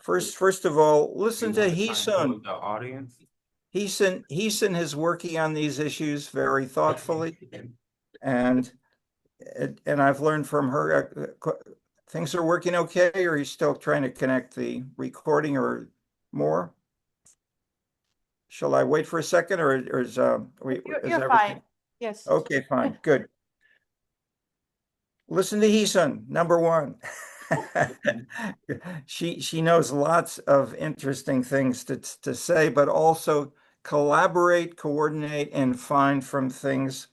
First of all, listen to Hyesun. The audience. Hyesun is working on these issues very thoughtfully, and I've learned from her. Things are working okay, or are you still trying to connect the recording or more? Shall I wait for a second, or is You're fine. Yes. Okay, fine, good. Listen to Hyesun, number one. She knows lots of interesting things to say, but also collaborate, coordinate, and find from things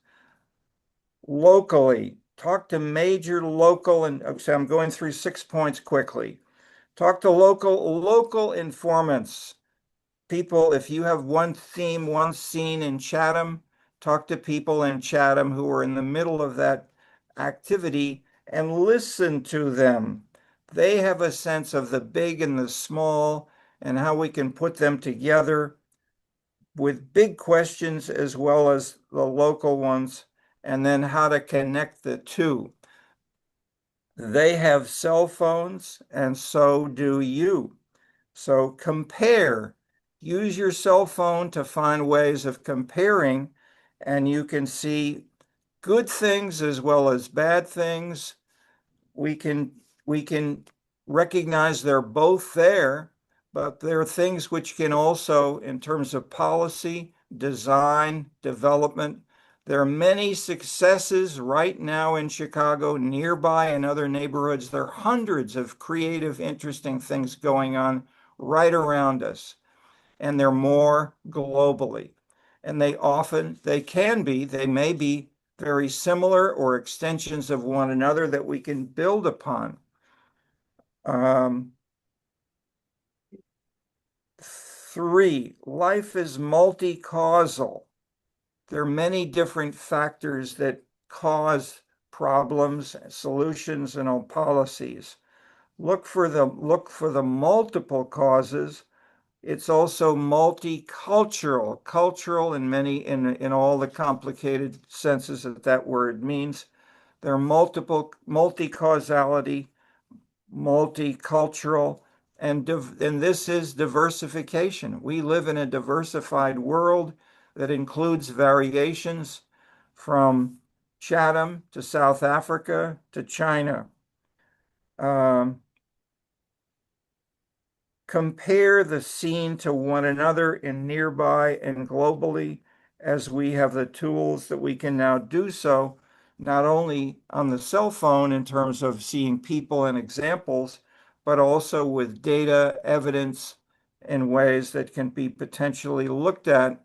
locally. Talk to major local, and so I'm going through 6 points quickly. Talk to local informants. People, if you have one theme, one scene in Chatham, talk to people in Chatham who are in the middle of that activity and listen to them. They have a sense of the big and the small and how we can put them together with big questions as well as the local ones, and then how to connect the two. They have cell phones, and so do you. So compare. Use your cell phone to find ways of comparing, and you can see good things as well as bad things. We can recognize they're both there, but there are things which can also, in terms of policy, design, development, there are many successes right now in Chicago, nearby in other neighborhoods. There are hundreds of creative, interesting things going on right around us, and they're more globally. And they may be very similar or extensions of one another that we can build upon. 3, life is multi-causal. There are many different factors that cause problems, solutions, and all policies. Look for the multiple causes. It's also multicultural, cultural in all the complicated senses that word means. There are multi-causality, multicultural, and this is diversification. We live in a diversified world that includes variations from Chatham to South Africa to China. Compare the scene to one another in nearby and globally, as we have the tools that we can now do so, not only on the cell phone in terms of seeing people and examples, but also with data, evidence, in ways that can be potentially looked at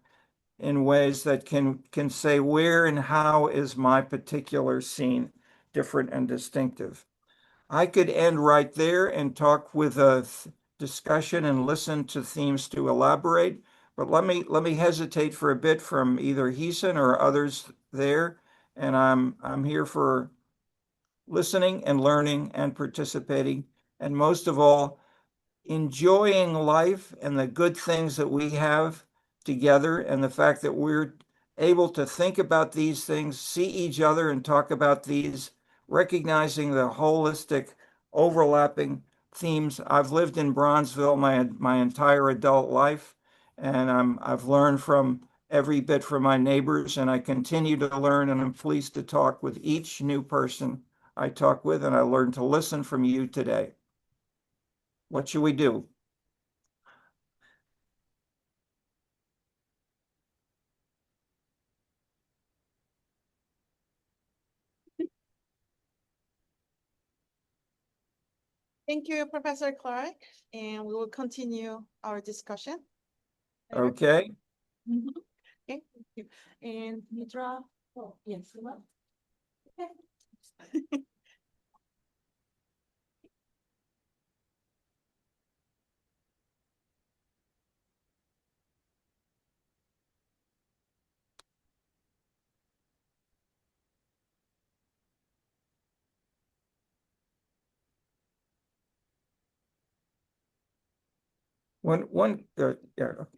in ways that can say where and how is my particular scene different and distinctive. I could end right there and talk with a discussion and listen to themes to elaborate, but let me hesitate for a bit from either Hyesun or others there, and I'm here for listening and learning and participating, and most of all, enjoying life and the good things that we have together, and the fact that we're able to think about these things, see each other, and talk about these, recognizing the holistic, overlapping themes. I've lived in Bronzeville my entire adult life, and I've learned from every bit from my neighbors, and I continue to learn, and I'm pleased to talk with each new person I talk with, and I learned to listen from you today. What should we do? Thank you, Professor Clark, and we will continue our discussion. Okay. Mm-hmm. Okay, thank you. And Nedra, oh, yes. Okay.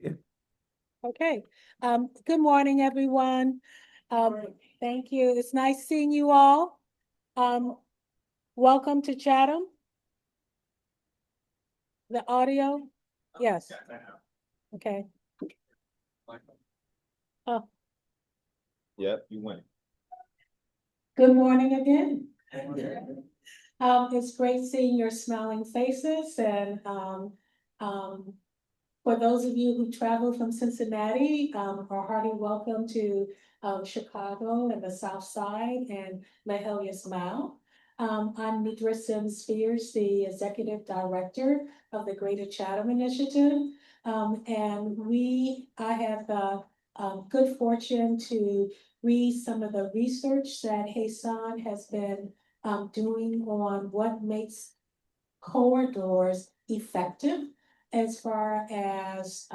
Yeah. Okay. Good morning, everyone. Thank you. It's nice seeing you all. Welcome to Chatham. The audio? Yes, okay. Oh, Yep, you win. good morning again. It's great seeing your smiling faces and, for those of you who travel from Cincinnati, are hearty welcome to, Chicago and the South Side and Mahalia's Mile. I'm Nedra Sims Fears, the Executive Director of the Greater Chatham Initiative. And I have the, good fortune to read some of the research that Hyesun has been doing on what makes corridors effective as far as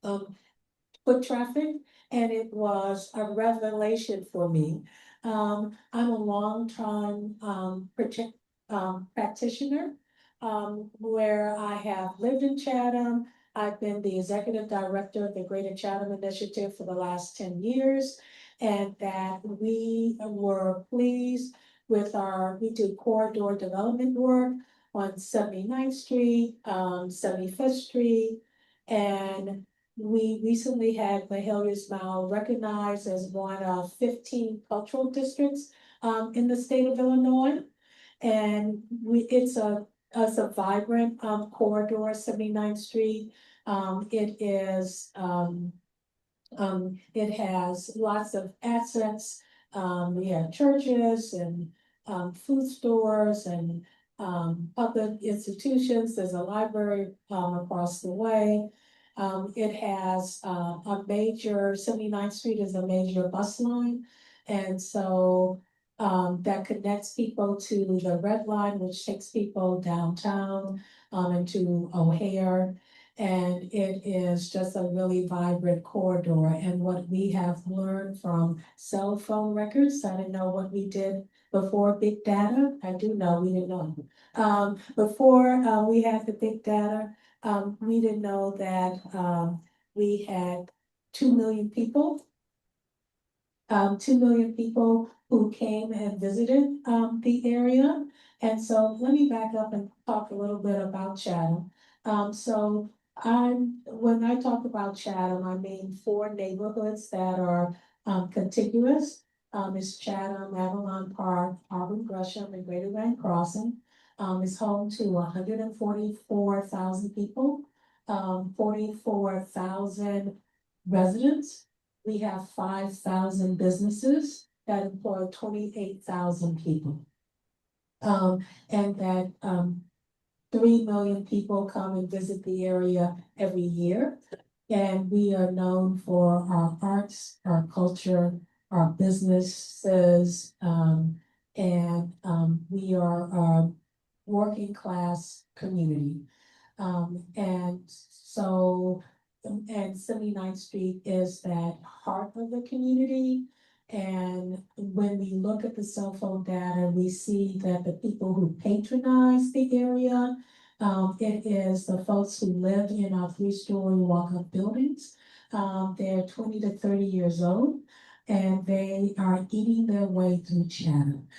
foot traffic, and it was a revelation for me. I'm a long-time practitioner where I have lived in Chatham. I've been the executive director of the Greater Chatham Initiative for the last 10 years, and that we were pleased with we do corridor development work on 79th Street, 75th Street, and we recently had Mahalia's Mile recognized as one of 15 cultural districts in the state of Illinois. And it's a vibrant corridor, 79th Street. It has lots of assets. We have churches and food stores and public institutions. There's a library across the way. It has a major, 79th Street is a major bus line. And so that connects people to the Red Line, which takes people downtown and to O'Hare. And it is just a really vibrant corridor. And what we have learned from cell phone records, I didn't know what we did before big data. I do know, we didn't know. Before we had the big data, we didn't know that we had 2 million people. 2 million people who came and visited the area. And so let me back up and talk a little bit about Chatham. When I talk about Chatham, I mean 4 neighborhoods that are contiguous. It's Chatham, Avalon Park, Auburn Gresham, and Greater Van Crossing. It's home to 144,000 people, 44,000 residents. We have 5,000 businesses that employ 28,000 people. And that 3 million people come and visit the area every year. And we are known for our arts, our culture, our businesses, and we are a working class community. And 79th Street is that heart of the community. And when we look at the cell phone data, we see that the people who patronize the area, it is the folks who live in our 3-story walk-up buildings. They're 20 to 30 years old, and they are eating their way through Chatham.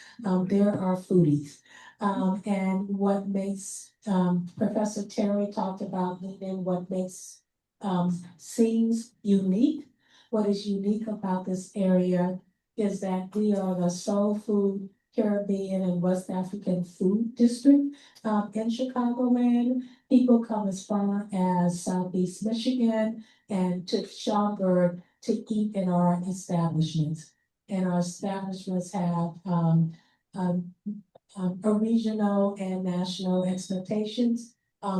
There are foodies. And what makes, Professor Terry talked about what makes seems unique. What is unique about this area is that we are the soul food, Caribbean, and West African food district in Chicagoland. People come as far as Southeast Michigan and to Schaumburg to eat in our establishments. And our establishments have a regional and national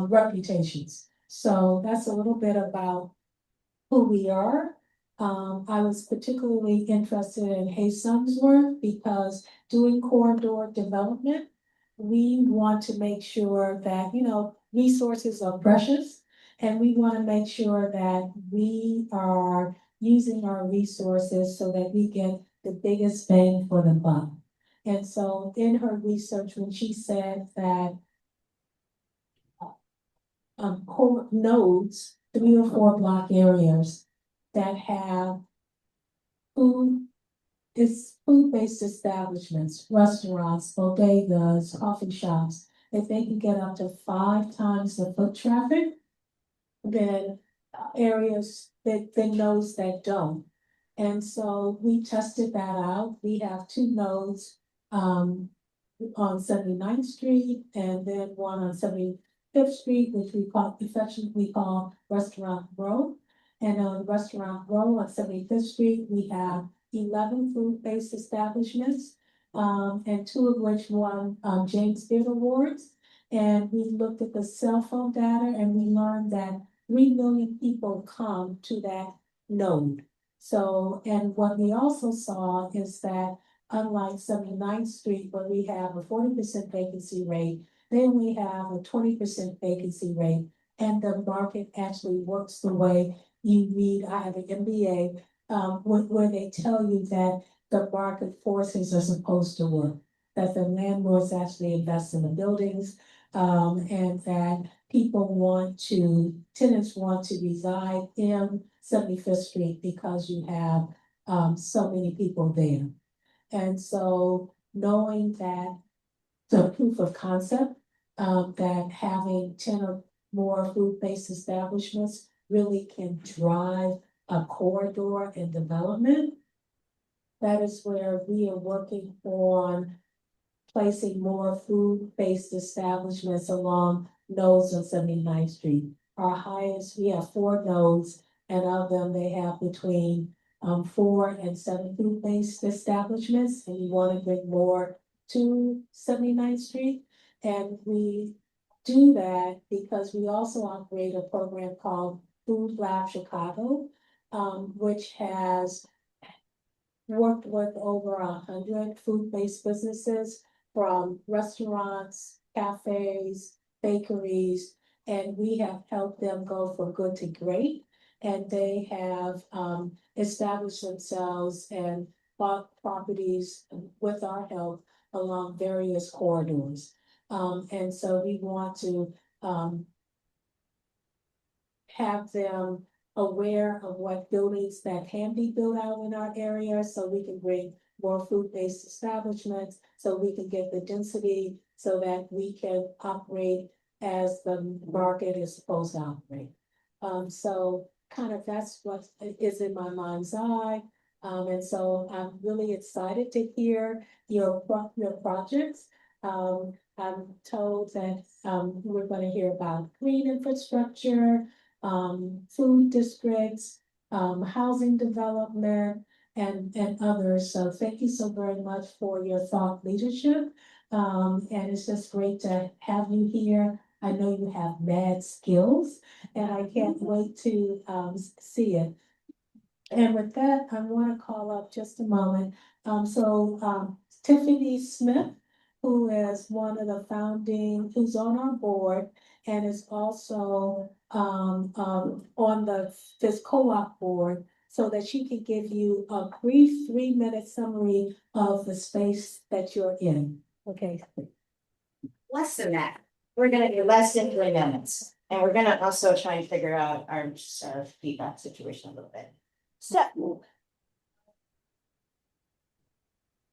reputations. So that's a little bit about who we are. I was particularly interested in Hyesun's work because doing corridor development, we want to make sure that, resources are precious, and we want to make sure that we are using our resources so that we get the biggest bang for the buck. And so in her research, when she said that nodes, 3 or 4 block areas that have food-based establishments, restaurants, bodegas, coffee shops, if they can get up to 5 times the foot traffic than areas than those that don't. And so we tested that out. We have 2 nodes on 79th Street and then one on 75th Street, which we affectionately call Restaurant Row. And on Restaurant Row on 75th Street, we have 11 food-based establishments, and 2 of which won James Beard Awards. And we looked at the cell phone data and we learned that 3 million people come to that node. So, and what we also saw is that unlike 79th Street, where we have a 40% vacancy rate, then we have a 20% vacancy rate. And the market actually works the way you read. I have an MBA, where they tell you that the market forces are supposed to work, that the landlords actually invest in the buildings, and that tenants want to reside in 75th Street because you have so many people there. And so knowing that the proof of concept, that having 10 or more food-based establishments really can drive a corridor in development, that is where we are working on placing more food-based establishments along nodes on 79th Street. Our highest, we have 4 nodes, and of them they have between 4 and 7 food-based establishments, and we want to bring more to 79th Street. And we do that because we also operate a program called Food Lab Chicago, which has worked with over 100 food-based businesses, from restaurants, cafes, bakeries, and we have helped them go from good to great. And they have established themselves and bought properties with our help along various corridors. And so we want to have them aware of what buildings that can be built out in our area, so we can bring more food-based establishments, so we can get the density, so that we can operate as the market is supposed to operate. So kind of that's what is in my mind's eye. And so I'm really excited to hear your projects. I'm told that we're going to hear about green infrastructure, food districts, housing development, and others. So thank you so very much for your thought leadership. And it's just great to have you here. I know you have mad skills, and I can't wait to see it. And with that, I want to call up just a moment. Tiffany Smith, who is one of the who's on our board and is also on this co-op board, so that she can give you a brief 3-minute summary of the space that you're in. Okay. Less than that. We're gonna do less than 3 minutes. And we're gonna also try and figure out our feedback situation a little bit. So.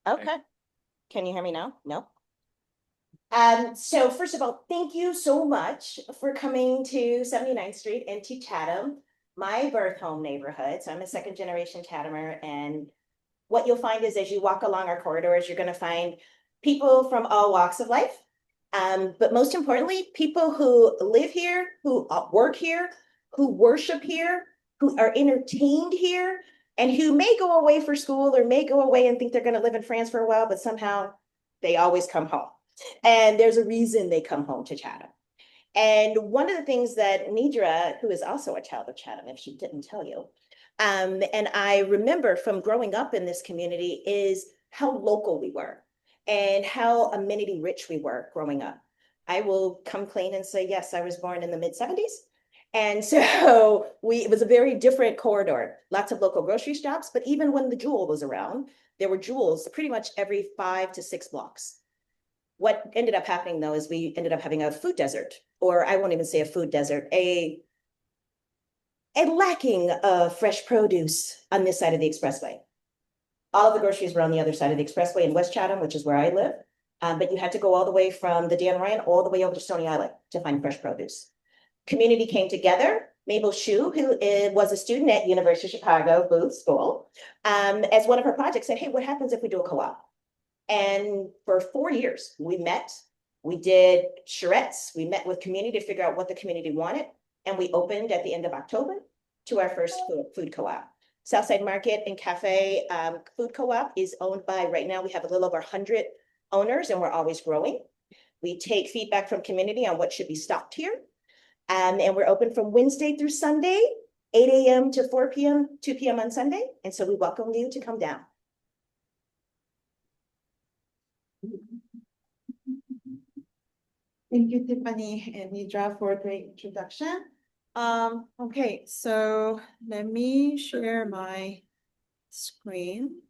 Okay. Can you hear me now? No? So first of all, thank you so much for coming to 79th Street and to Chatham, my birth home neighborhood. So I'm a 2nd-generation Chathamer, and what you'll find is as you walk along our corridors, you're going to find people from all walks of life. But most importantly, people who live here, who work here, who worship here, who are entertained here, and who may go away for school or may go away and think they're going to live in France for a while, but somehow they always come home. And there's a reason they come home to Chatham. And one of the things that Nedra, who is also a child of Chatham, if she didn't tell you, and I remember from growing up in this community, is how local we were and how amenity rich we were growing up. I will come clean and say, yes, I was born in the mid-70s. And so it was a very different corridor, lots of local grocery shops, but even when the Jewel was around, there were Jewels pretty much every 5 to 6 blocks. What ended up happening though, is we ended up having a food desert, or I won't even say a food desert, a lacking of fresh produce on this side of the expressway. All of the groceries were on the other side of the expressway in West Chatham, which is where I live. But you had to go all the way from the Dan Ryan all the way over to Stony Island to find fresh produce. Community came together. Mabel Shu, who was a student at University of Chicago Booth School, as one of her projects said, hey, what happens if we do a co-op? And for 4 years, we met, we did charrettes, we met with community to figure out what the community wanted, and we opened at the end of October to our first food co-op. Southside Market and Cafe Food Co-op is owned by, right now, we have a little over 100 owners, and we're always growing. We take feedback from community on what should be stocked here. And we're open from Wednesday through Sunday, 8 a.m. to 4 p.m., 2 p.m. on Sunday. And so we welcome you to come down. Thank you, Tiffany and Nedra, for a great introduction. Okay, so let me share my screen.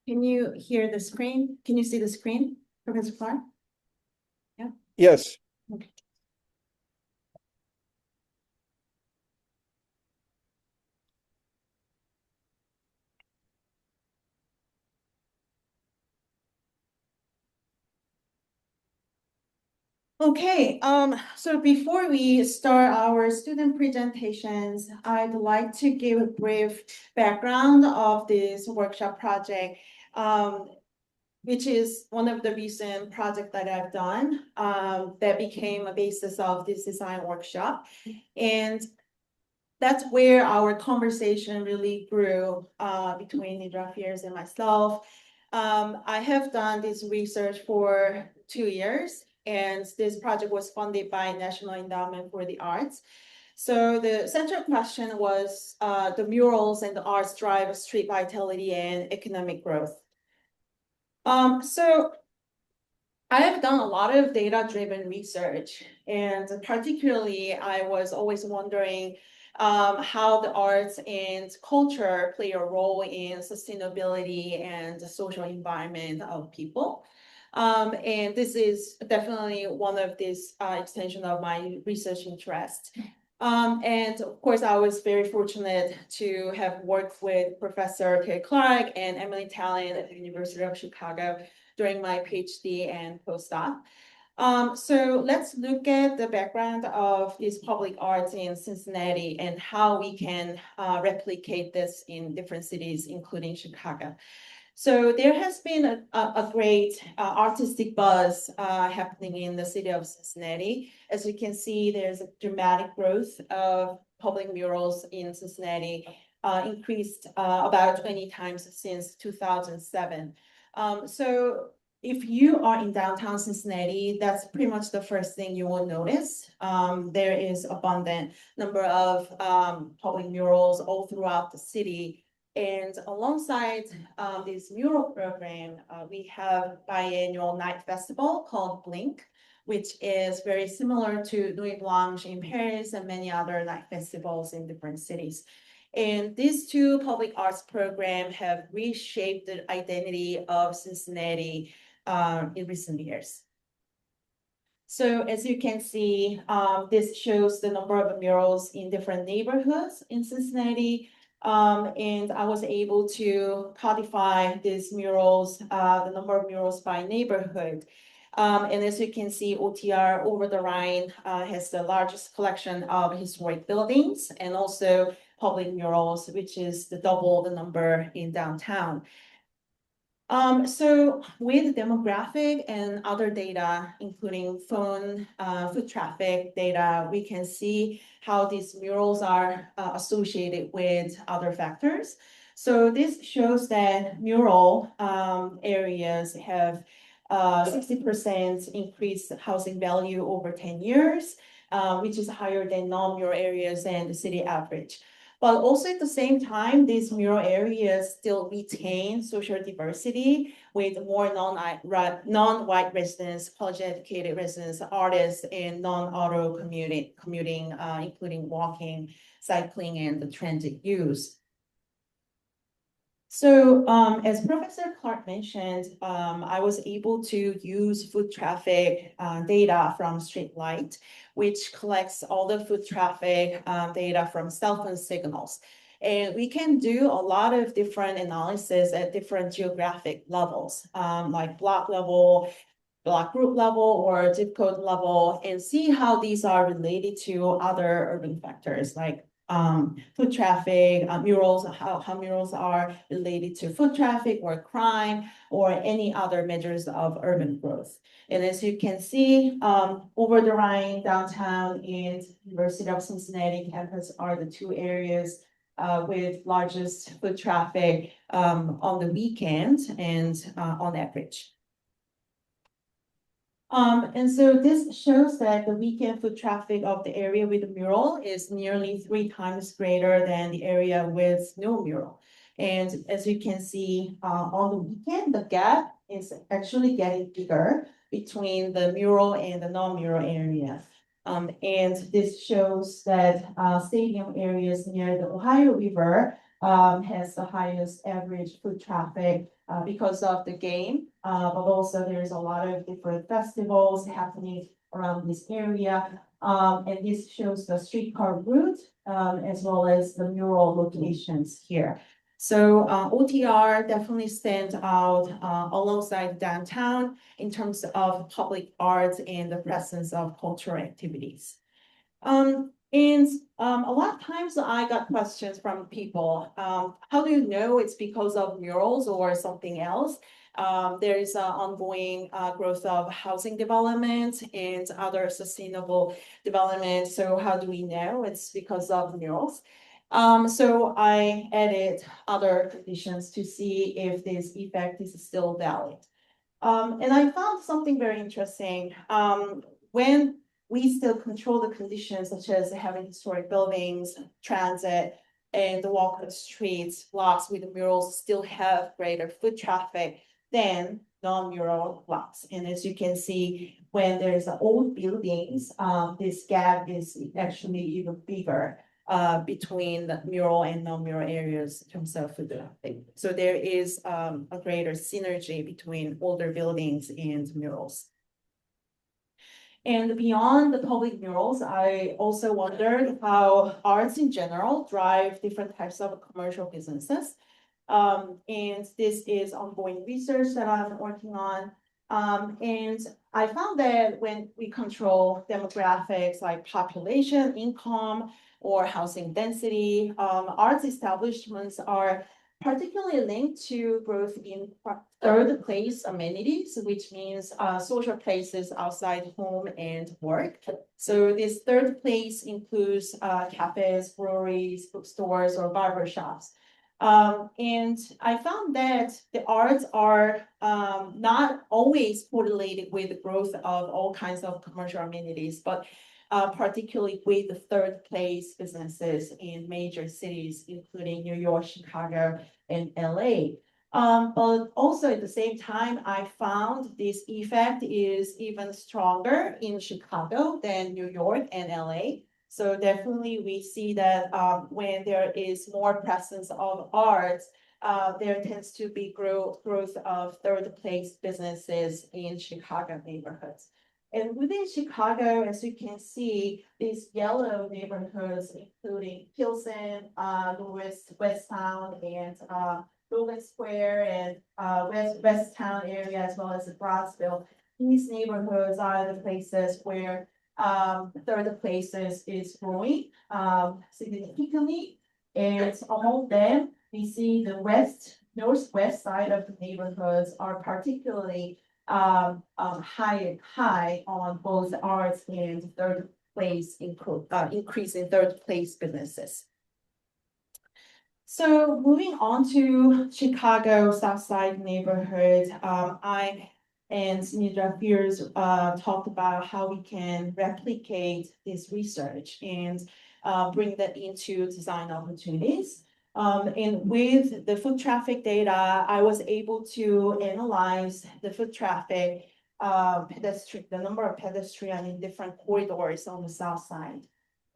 Can you hear the screen? Can you see the screen, Professor Clark? Yeah. Yes. Okay. Okay, so before we start our student presentations, I'd like to give a brief background of this workshop project, which is one of the recent projects that I've done that became a basis of this design workshop. And that's where our conversation really grew between Nedra Fears and myself. I have done this research for 2 years, and this project was funded by National Endowment for the Arts. So the central question was the murals and the arts drive street vitality and economic growth. So I have done a lot of data-driven research, and particularly I was always wondering how the arts and culture play a role in sustainability and the social environment of people. And this is definitely one of this extension of my research interest. And of course, I was very fortunate to have worked with Professor Terry Clark and Emily Talent at the University of Chicago during my PhD and postdoc. So let's look at the background of these public arts in Cincinnati and how we can replicate this in different cities, including Chicago. So there has been a great artistic buzz happening in the city of Cincinnati. As you can see, there's a dramatic growth of public murals in Cincinnati, increased about 20 times since 2007. So if you are in downtown Cincinnati, that's pretty much the first thing you will notice. There is abundant number of public murals all throughout the city. And alongside this mural program, we have biannual night festival called Blink, which is very similar to Nuit Blanche in Paris and many other night festivals in different cities. And these two public arts programs have reshaped the identity of Cincinnati in recent years. So as you can see, this shows the number of murals in different neighborhoods in Cincinnati. And I was able to codify these murals, the number of murals by neighborhood. And as you can see, OTR Over the Rhine has the largest collection of historic buildings and also public murals, which is double the number in downtown. So with demographic and other data, including phone, foot traffic data, we can see how these murals are associated with other factors. So this shows that mural areas have 60% increased housing value over 10 years, which is higher than non-mural areas and the city average. But also at the same time, these mural areas still retain social diversity with more non-white residents, college-educated residents, artists, and non-auto commuting, including walking, cycling, and the transit use. So as Professor Clark mentioned, I was able to use foot traffic data from Streetlight, which collects all the foot traffic data from cell phone signals. And we can do a lot of different analysis at different geographic levels, like block level, block group level, or zip code level, and see how these are related to other urban factors like foot traffic, murals, how murals are related to foot traffic or crime or any other measures of urban growth. And as you can see, over the Rhine, downtown, and University of Cincinnati campus are the two areas with largest foot traffic on the weekend and on average. And so this shows that the weekend foot traffic of the area with a mural is nearly 3 times greater than the area with no mural. And as you can see, on the weekend, the gap is actually getting bigger between the mural and the non-mural area. And this shows that stadium areas near the Ohio River has the highest average foot traffic because of the game, but also there's a lot of different festivals happening around this area. And this shows the streetcar route as well as the mural locations here. So OTR definitely stands out alongside downtown in terms of public arts and the presence of cultural activities. And a lot of times I got questions from people, how do you know it's because of murals or something else? There is ongoing growth of housing development and other sustainable development. So how do we know it's because of murals? So I added other conditions to see if this effect is still valid. And I found something very interesting. When we still control the conditions such as having historic buildings, transit, and the walkable streets, blocks with murals still have greater foot traffic than non-mural blocks. And as you can see, when there's old buildings, this gap is actually even bigger between the mural and non-mural areas in terms of foot traffic. So there is a greater synergy between older buildings and murals. And beyond the public murals, I also wondered how arts in general drive different types of commercial businesses. And this is ongoing research that I'm working on. And I found that when we control demographics like population, income, or housing density, arts establishments are particularly linked to growth in third place amenities, which means social places outside home and work. So this third place includes cafes, breweries, bookstores, or barbershops. And I found that the arts are not always correlated with the growth of all kinds of commercial amenities, but particularly with the third place businesses in major cities, including New York, Chicago, and LA. But also at the same time, I found this effect is even stronger in Chicago than New York and LA. So definitely we see that when there is more presence of arts, there tends to be growth of third place businesses in Chicago neighborhoods. And within Chicago, as you can see, these yellow neighborhoods, including Pilsen, Westtown, and Logan Square, and Westtown area, as well as Bronxville. These neighborhoods are the places where third places is growing significantly. And among them, we see the northwest side of the neighborhoods are particularly high on both arts and third place increase in third place businesses. So moving on to Chicago Southside neighborhood, I and Nedra Fears talked about how we can replicate this research and bring that into design opportunities. And with the foot traffic data, I was able to analyze the foot traffic, the number of pedestrians in different corridors on the south side.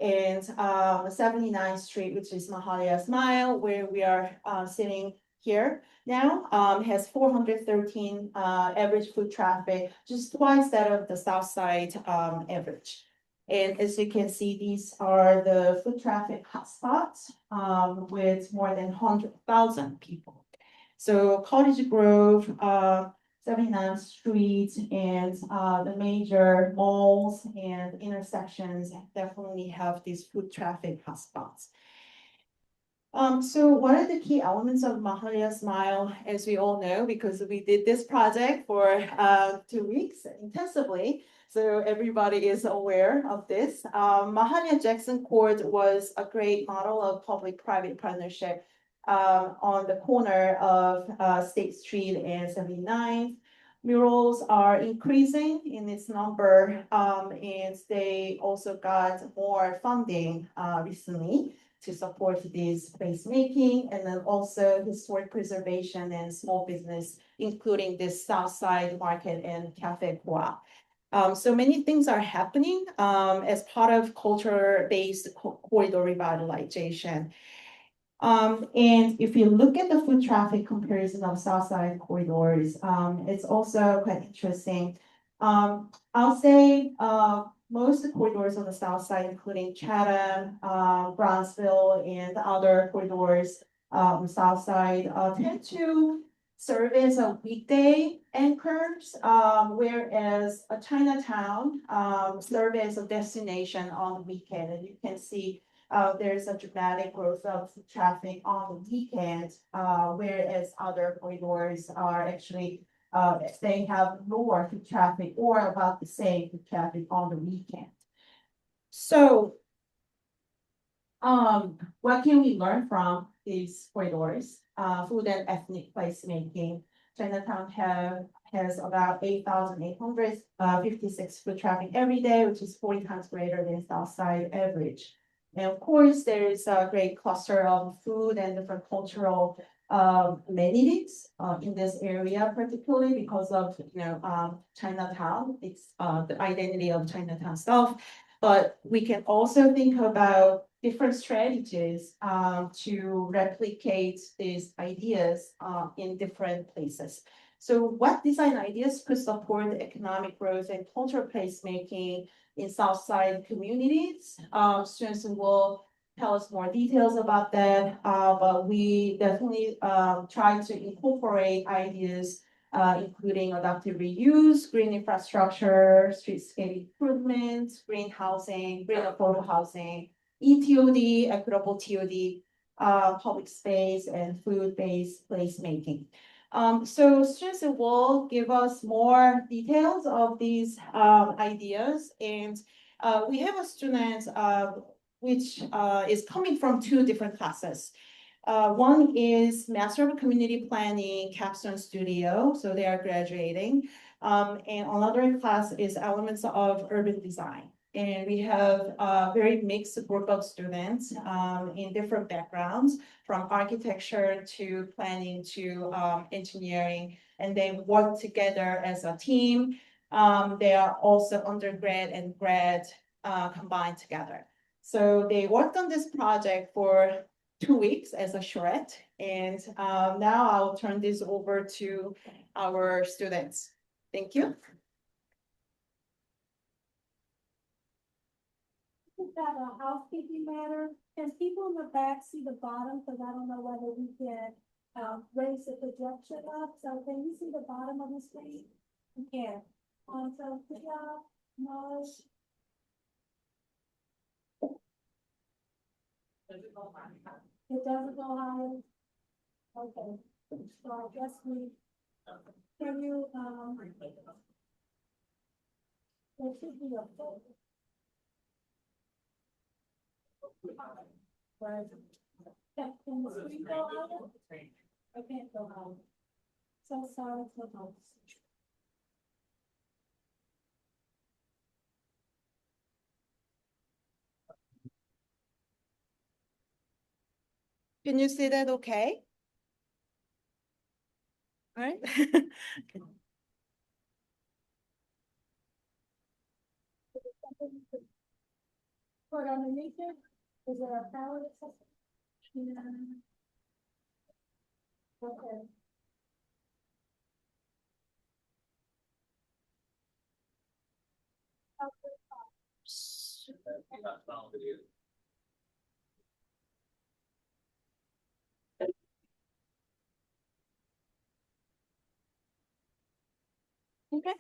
And 79th Street, which is Mahalia Smile, where we are sitting here now, has 413 average foot traffic, just twice that of the Southside average. And as you can see, these are the foot traffic hotspots with more than 100,000 people. So Cottage Grove, 79th Street, and the major malls and intersections definitely have these foot traffic hotspots. So what are the key elements of Mahalia Smile? As we all know, because we did this project for 2 weeks intensively, so everybody is aware of this. Mahalia Jackson Court was a great model of public-private partnership on the corner of State Street and 79th. Murals are increasing in its number, and they also got more funding recently to support this placemaking, and then also historic preservation and small business, including this Southside Market and Cafe Co-op. So many things are happening as part of culture-based corridor revitalization. And if you look at the foot traffic comparison of Southside corridors, it's also quite interesting. I'll say most of the corridors on the south side, including Chatham, Brownsville, and other corridors on the south side, tend to serve as a weekday anchors, whereas a Chinatown serve as a destination on the weekend. And you can see there's a dramatic growth of traffic on the weekend, whereas other corridors are actually they have lower foot traffic or about the same foot traffic on the weekend. So, what can we learn from these corridors? Food and ethnic placemaking. Chinatown has about 8,856 foot traffic every day, which is 40 times greater than Southside average. And of course, there is a great cluster of food and different cultural amenities in this area, particularly because of Chinatown. It's the identity of Chinatown stuff. But we can also think about different strategies to replicate these ideas in different places. So what design ideas could support the economic growth and cultural placemaking in Southside communities? Students will tell us more details about that, but we definitely try to incorporate ideas including adaptive reuse, green infrastructure, streetscape improvements, green housing, green affordable housing, ETOD, equitable TOD, public space, and food-based placemaking. So students will give us more details of these ideas, and we have a student which is coming from 2 different classes. One is Master of Community Planning Capstone Studio, so they are graduating. And another class is Elements of Urban Design. And we have a very mixed group of students in different backgrounds, from architecture to planning to engineering, and they work together as a team. They are also undergrad and grad combined together. So they worked on this project for 2 weeks as a charrette, and now I'll turn this over to our students. Thank you. Is that a housekeeping matter? Can people in the back see the bottom? Because I don't know whether we can raise the projection up. So can you see the bottom of the screen? You can. So good job, Moj. It doesn't go higher. Okay. So I guess we can you there should be a full. Right. Can the screen go higher? I can't go higher. So sorry for those. Can you see that okay? All right. Put underneath it, is there a power accessory? Yeah. Okay. Okay.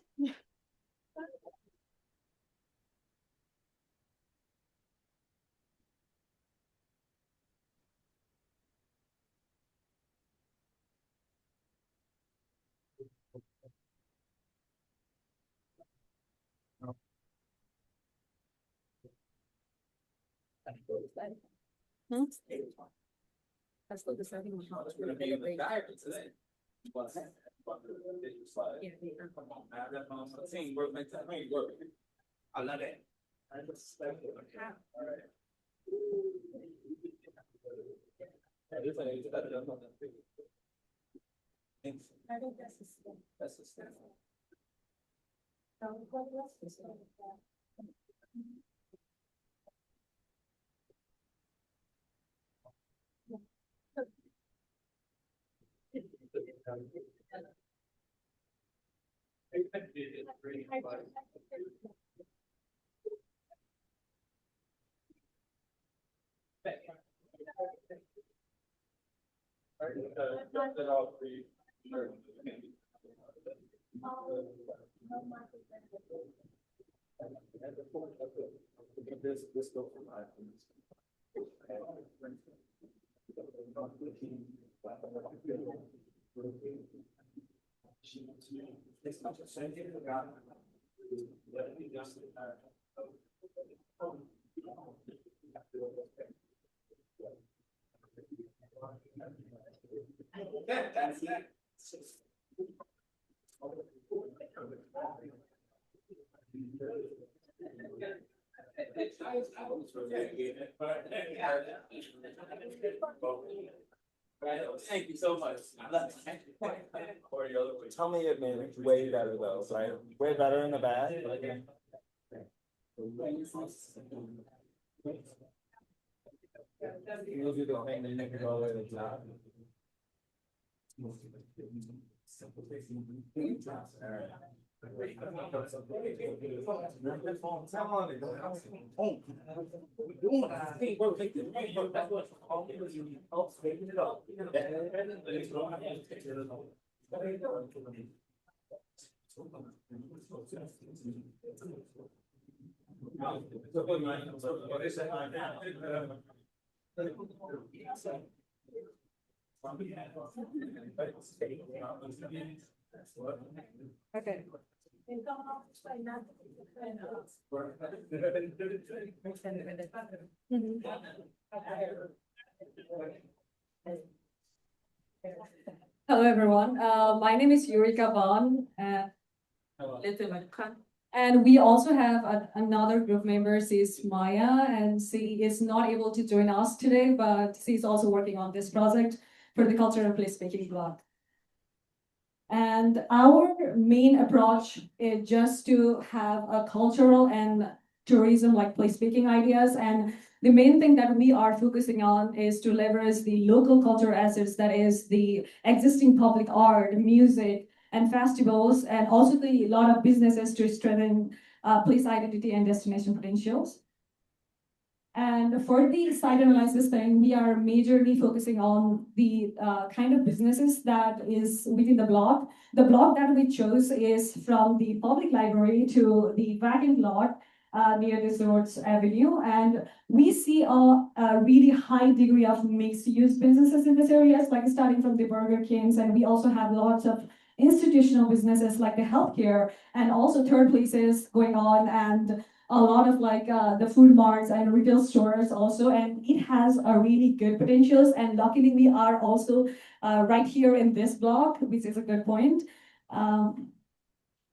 Hmm? That's what the second one. I love it. I think that's the step. That's the step. What else is there? This go for my. That's it. Thank you so much. Tell me it made it way better though, right? Way better in the bad. You'll do the thing that you can go away to the top. Okay. Hello, everyone. My name is Eureka Vaughn. And we also have another group member, she's Maya, and she is not able to join us today, but she's also working on this project for the Cultural Placemaking blog. And our main approach is just to have a cultural and tourism like placemaking ideas. And the main thing that we are focusing on is to leverage the local cultural assets, that is the existing public art, music, and festivals, and also the lot of businesses to strengthen place identity and destination potentials. And for the site analysis thing, we are majorly focusing on the kind of businesses that is within the block. The block that we chose is from the public library to the vacant lot near the Swords Avenue. And we see a really high degree of mixed use businesses in this area, like starting from the Burger Kings. And we also have lots of institutional businesses like the healthcare and also third places going on, and a lot of like the food marts and retail stores also, and it has a really good potentials. And luckily we are also right here in this block, which is a good point. Like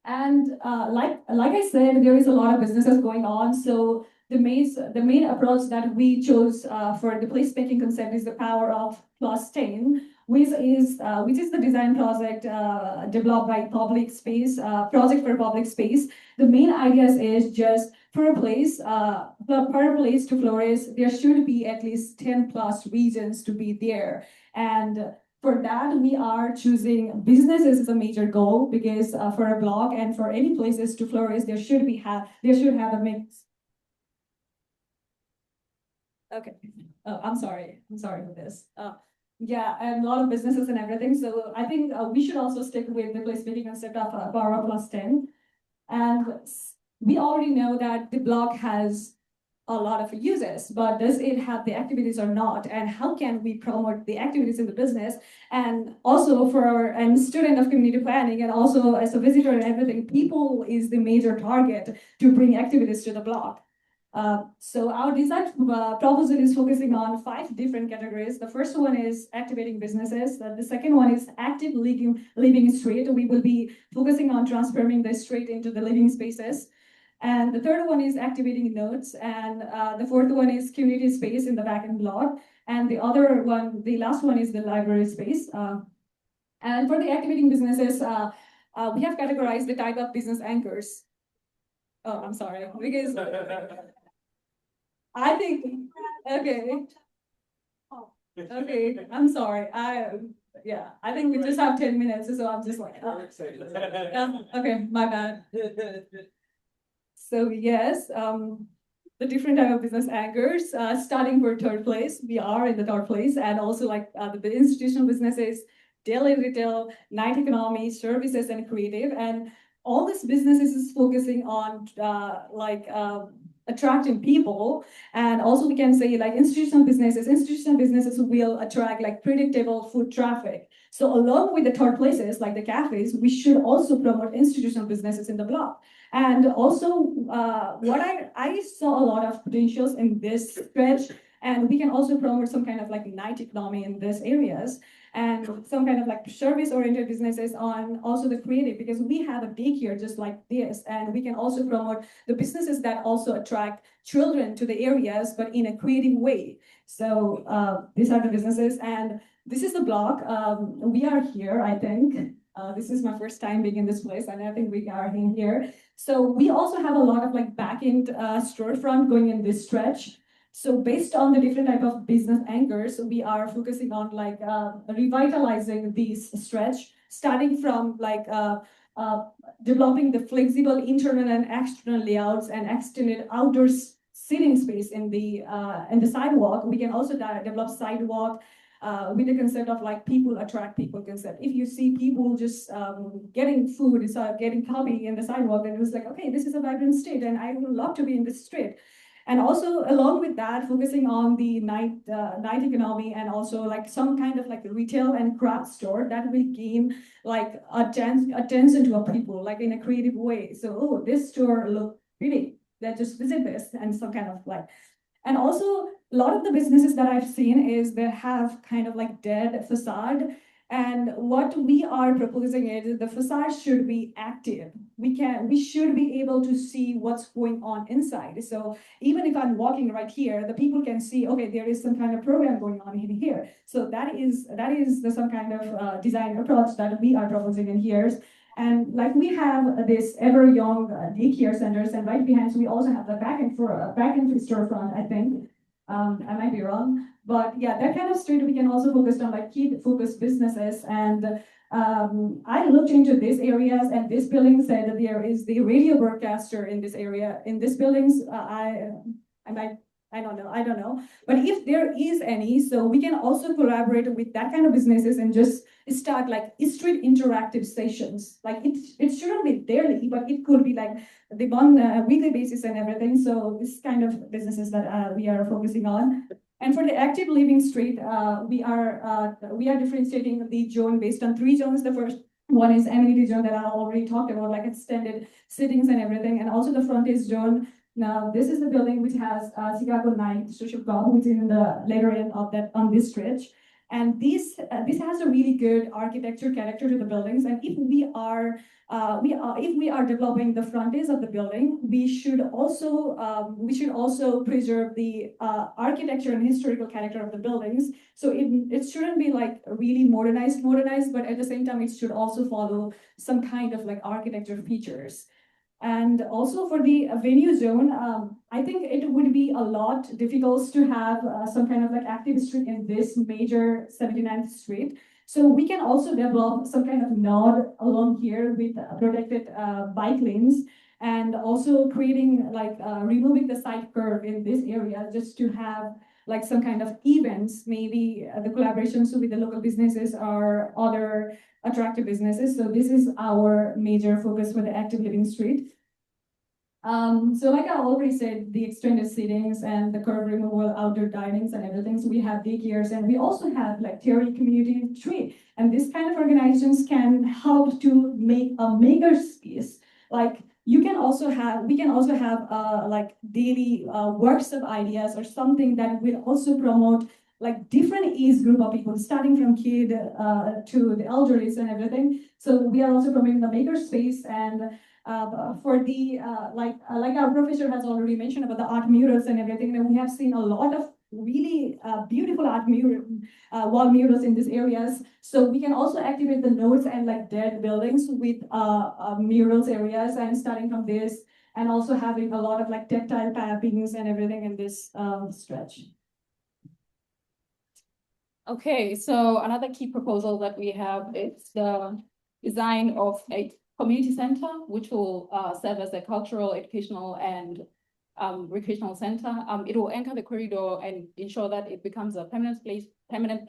I said, there is a lot of businesses going on. So the main approach that we chose for the placemaking concept is the power of +10, which is the design project developed by public space, project for public space. The main ideas is just for a place to flourish, there should be at least 10+ regions to be there. And For that, we are choosing businesses as a major goal because for a block and for any places to flourish, there should have a mix. Okay, I'm sorry for this. Yeah, and a lot of businesses and everything. So I think we should also stick with the placemaking concept of power plus 10. And we already know that the block has a lot of uses, but does it have the activities or not? And how can we promote the activities in the business? And also for a student of community planning and also as a visitor and everything, people is the major target to bring activities to the block. So our design proposal is focusing on 5 different categories. The first one is activating businesses. The second one is active living street. We will be focusing on transforming the street into the living spaces. And the third one is activating nodes. And the fourth one is community space in the backend block. And the last one is the library space. And for the activating businesses, we have categorized the type of business anchors. Oh, I'm sorry, because I think, okay. Okay, I'm sorry. I think we just have 10 minutes, so I'm just like, okay, my bad. So yes, the different type of business anchors, starting for third place, we are in the third place, and also like the institutional businesses, daily retail, night economy, services, and creative, and all these businesses is focusing on attracting people. And also we can say like institutional businesses will attract like predictable foot traffic. So along with the third places like the cafes, we should also promote institutional businesses in the block. And also what I saw a lot of potentials in this stretch, and we can also promote some kind of like night economy in these areas, and some kind of like service-oriented businesses on also the creative, because we have a daycare just like this, and we can also promote the businesses that also attract children to the areas, but in a creative way. So these are the businesses, and this is the block. We are here, I think. This is my first time being in this place, and I think we are in here. So we also have a lot of like back-end storefront going in this stretch. So based on the different type of business anchors, we are focusing on like revitalizing these stretch, starting from like developing the flexible internal and external layouts and extended outdoor sitting space in the sidewalk. We can also develop sidewalk with the concept of like people attract people concept. If you see people just getting food, getting coffee in the sidewalk, then it was like, okay, this is a vibrant street, and I would love to be in this street. And also along with that, focusing on the night economy, and also like some kind of like retail and craft store that will gain like attention to our people, like in a creative way. So, oh, this store look pretty. Let's just visit this, and some kind of like. And also a lot of the businesses that I've seen is they have kind of like dead facade. And what we are proposing is the facade should be active. We should be able to see what's going on inside. So even if I'm walking right here, the people can see, okay, there is some kind of program going on in here. So that is some kind of design approach that we are proposing in here. And like we have this ever young daycare centers, and right behind, so we also have the backend storefront, I think. I might be wrong, but yeah, that kind of street we can also focus on like key focused businesses. And I looked into these areas, and this building said that there is the radio broadcaster in this area. In these buildings, I don't know. But if there is any, so we can also collaborate with that kind of businesses and just start like street interactive stations. Like it shouldn't be daily, but it could be like the on weekly basis and everything. So this kind of businesses that we are focusing on. And for the active living street, we are differentiating the zone based on 3 zones. The first one is amenity zone that I already talked about, like extended sittings and everything, and also the frontage zone. Now, this is the building which has Chicago Night Social Club, which is in the later end of that on this stretch. And this has a really good architecture character to the buildings. And if we are developing the frontage of the building, we should also preserve the architecture and historical character of the buildings. So it shouldn't be like really modernized, but at the same time, it should also follow some kind of like architecture features. And also for the venue zone, I think it would be a lot difficult to have some kind of like active street in this major 79th Street. So we can also develop some kind of node along here with protected bike lanes, and also creating like removing the side curve in this area just to have like some kind of events, maybe the collaborations with the local businesses or other attractive businesses. So this is our major focus for the Active Living Street. So like I already said, the extended seatings and the curb removal, outdoor dinings and everything. So we have daycares, and we also have like Terry Community Tree. And this kind of organizations can help to make a maker space. Like we can also have like daily works of ideas or something that will also promote like different age group of people, starting from kid to the elderly and everything. So we are also promoting the maker space, and for the like our professor has already mentioned about the art murals and everything, and we have seen a lot of really beautiful art mural wall murals in these areas. So we can also activate the nodes and like dead buildings with murals areas, and starting from this, and also having a lot of like tactile tappings and everything in this stretch. Okay, so another key proposal that we have is the design of a community center, which will serve as a cultural, educational, and recreational center. It will anchor the corridor and ensure that it becomes a permanent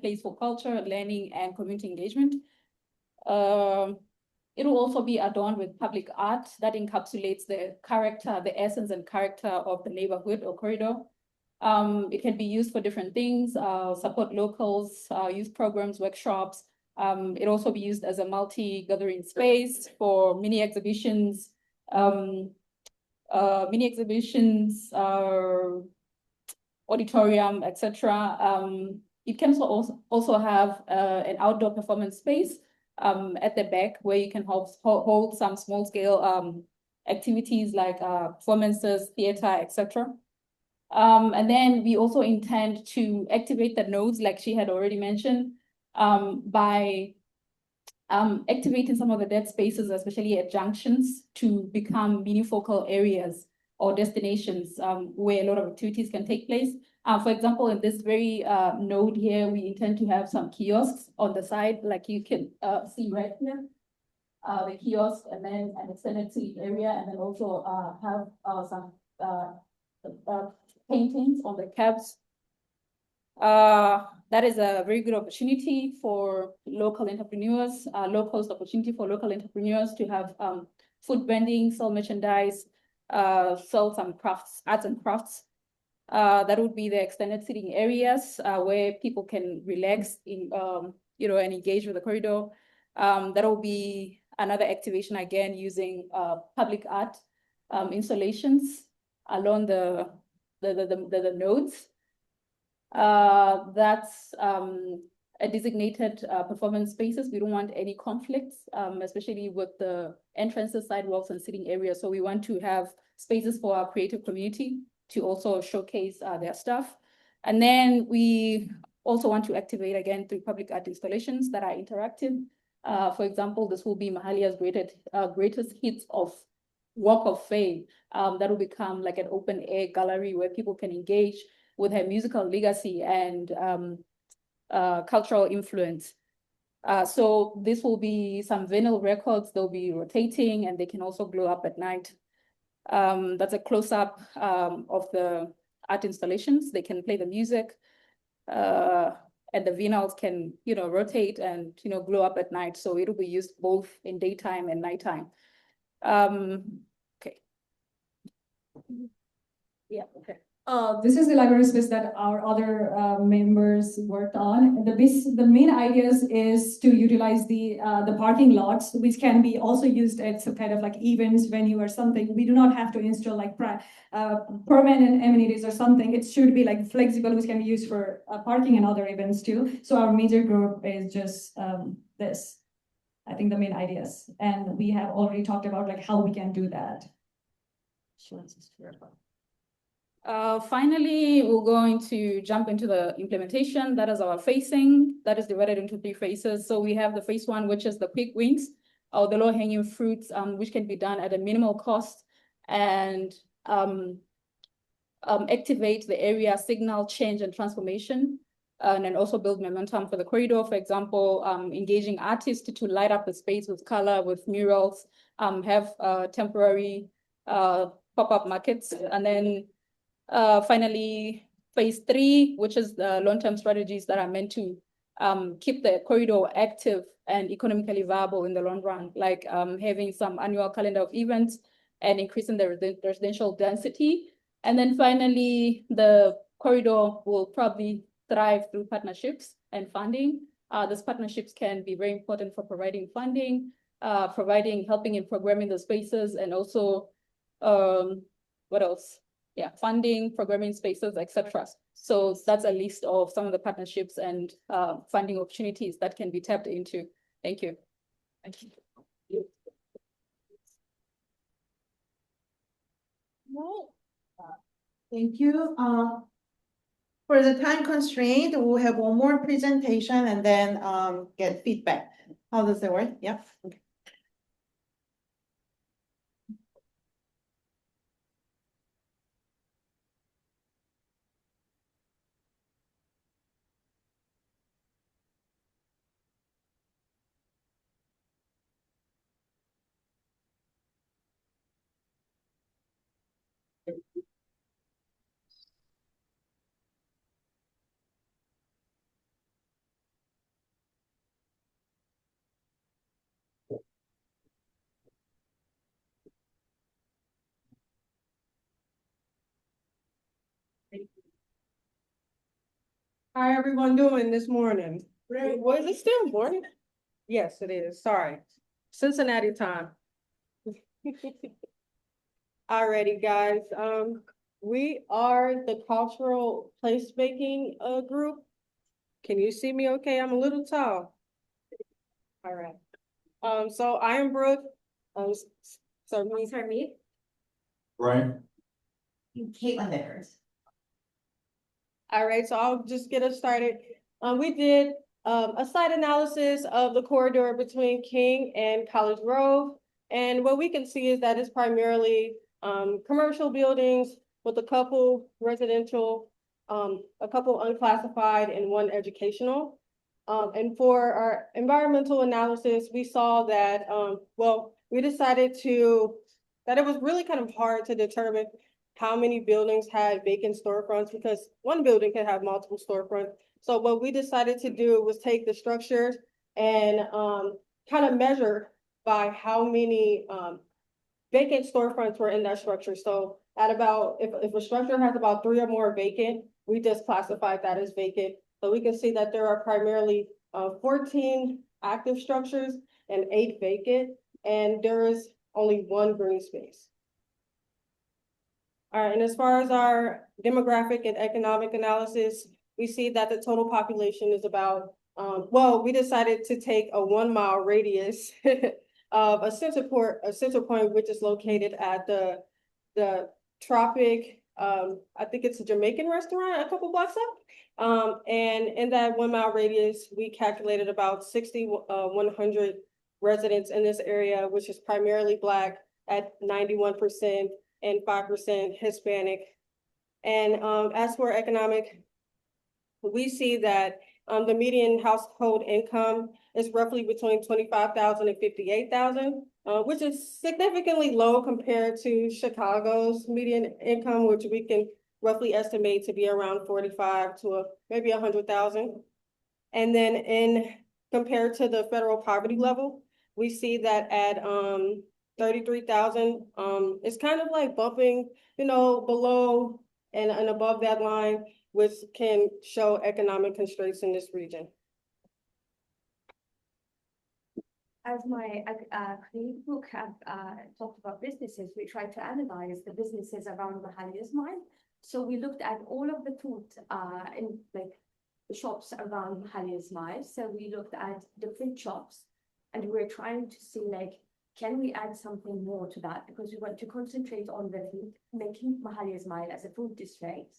place for culture, learning, and community engagement. It will also be adorned with public art that encapsulates the character, the essence and character of the neighborhood or corridor. It can be used for different things, support locals, youth programs, workshops. It also be used as a multi-gathering space for mini exhibitions, auditorium, etc. It can also have an outdoor performance space at the back where you can hold some small-scale activities like performances, theater, etc. And then we also intend to activate the nodes, like she had already mentioned, by activating some of the dead spaces, especially at junctions, to become mini-focal areas or destinations where a lot of activities can take place. For example, in this very node here, we intend to have some kiosks on the side, like you can see right here, the kiosk, and then an extended seat area, and then also have some paintings on the cabs. That is a very good opportunity for local entrepreneurs, low-cost opportunity for local entrepreneurs to have food vending, sell merchandise, sell some crafts, arts and crafts. That would be the extended seating areas where people can relax in, and engage with the corridor. That will be another activation again using public art installations along the nodes. That's a designated performance spaces. We don't want any conflicts, especially with the entrances, sidewalks, and sitting areas. So we want to have spaces for our creative community to also showcase their stuff. And then we also want to activate again through public art installations that are interactive. For example, this will be Mahalia's greatest hits of Walk of Fame. That will become like an open air gallery where people can engage with her musical legacy and cultural influence. So this will be some vinyl records. They'll be rotating and they can also glow up at night. That's a close-up of the art installations. They can play the music and the vinyls can, rotate and, glow up at night. So it'll be used both in daytime and nighttime. Okay. Yeah, okay. This is the library space that our other members worked on. The main ideas is to utilize the parking lots, which can be also used at some kind of like events venue or something. We do not have to install like permanent amenities or something. It should be like flexible, which can be used for parking and other events too. So our major group is just this. I think the main ideas, and we have already talked about like how we can do that. Finally, we're going to jump into the implementation. That is our phasing. That is divided into 3 phases. So we have the phase 1, which is the quick wins, or the low-hanging fruits, which can be done at a minimal cost and activate the area signal change and transformation. and then also build momentum for the corridor. For example, engaging artists to light up the space with color, with murals, have temporary pop-up markets. And then finally, phase 3, which is the long-term strategies that are meant to keep the corridor active and economically viable in the long run, like having some annual calendar of events and increasing the residential density. And then finally, the corridor will probably thrive through partnerships and funding. These partnerships can be very important for providing funding, helping in programming the spaces, and also, what else? Yeah, funding, programming spaces, etc. So that's a list of some of the partnerships and funding opportunities that can be tapped into. Thank you. Thank you. Thank you. For the time constraint, we'll have one more presentation and then get feedback. How does that work? Yeah. Okay. How everyone doing this morning? Was it still morning? Yes, it is. Sorry. Cincinnati time. Alrighty, guys. We are the cultural placemaking group. Can you see me okay? I'm a little tall. All right. So I am Brooke. So me. Brian? Caitlin Vickers. All right, so I'll just get us started. We did a site analysis of the corridor between King and College Grove. And what we can see is that it's primarily commercial buildings with a couple residential, a couple unclassified, and one educational. And for our environmental analysis, we saw that, we decided that it was really kind of hard to determine how many buildings had vacant storefronts, because one building can have multiple storefronts. So what we decided to do was take the structures and kind of measure by how many vacant storefronts were in that structure. So at about, if a structure has about 3 or more vacant, we just classified that as vacant. So we can see that there are primarily 14 active structures and 8 vacant, and there is only 1 green space. All right, and as far as our demographic and economic analysis, we see that the total population is about, we decided to take a 1-mile radius of a center point, which is located at the Tropic, I think it's a Jamaican restaurant a couple blocks up. And in that 1-mile radius, we calculated about 6,100 residents in this area, which is primarily Black at 91%. And 5% Hispanic. And as for economic, we see that the median household income is roughly between $25,000 and $58,000, which is significantly low compared to Chicago's median income, which we can roughly estimate to be around 45 to maybe 100,000. And then compared to the federal poverty level, we see that at 33,000, it's kind of like bumping, below and above that line, which can show economic constraints in this region. As my colleague Brooke have talked about businesses, we tried to analyze the businesses around Mahalia's mine. So we looked at all of the food in like the shops around Mahalia's mine. So we looked at different shops, and we were trying to see like, can we add something more to that? Because we want to concentrate on the food, making Mahalia's mine as a food district.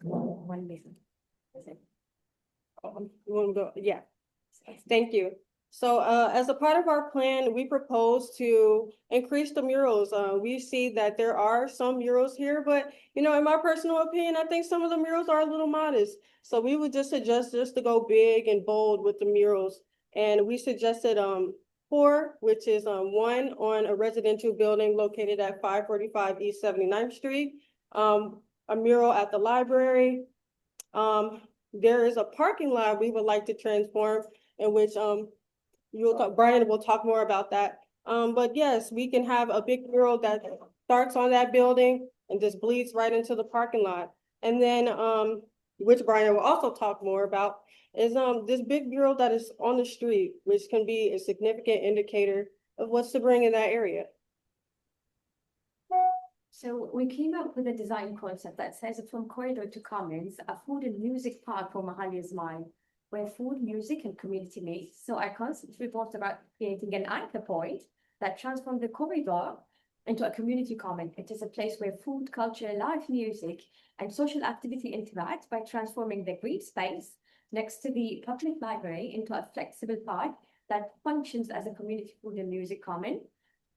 One reason. You want to go? Yeah. Thank you. So as a part of our plan, we propose to increase the murals. We see that there are some murals here, but in my personal opinion, I think some of the murals are a little modest. So we would just suggest just to go big and bold with the murals. And we suggested 4, which is 1 on a residential building located at 545 East 79th Street, a mural at the library. There is a parking lot we would like to transform, in which Brian will talk more about that. But yes, we can have a big mural that starts on that building and just bleeds right into the parking lot. And then, which Brian will also talk more about, is this big mural that is on the street, which can be a significant indicator of what's to bring in that area. So we came up with a design concept that says from corridor to commons, a food and music park for Mahalia's mind, where food, music, and community meet. So our concept revolves about creating an anchor point that transforms the corridor into a community common. It is a place where food, culture, live music, and social activity interact by transforming the green space next to the public library into a flexible park that functions as a community food and music common.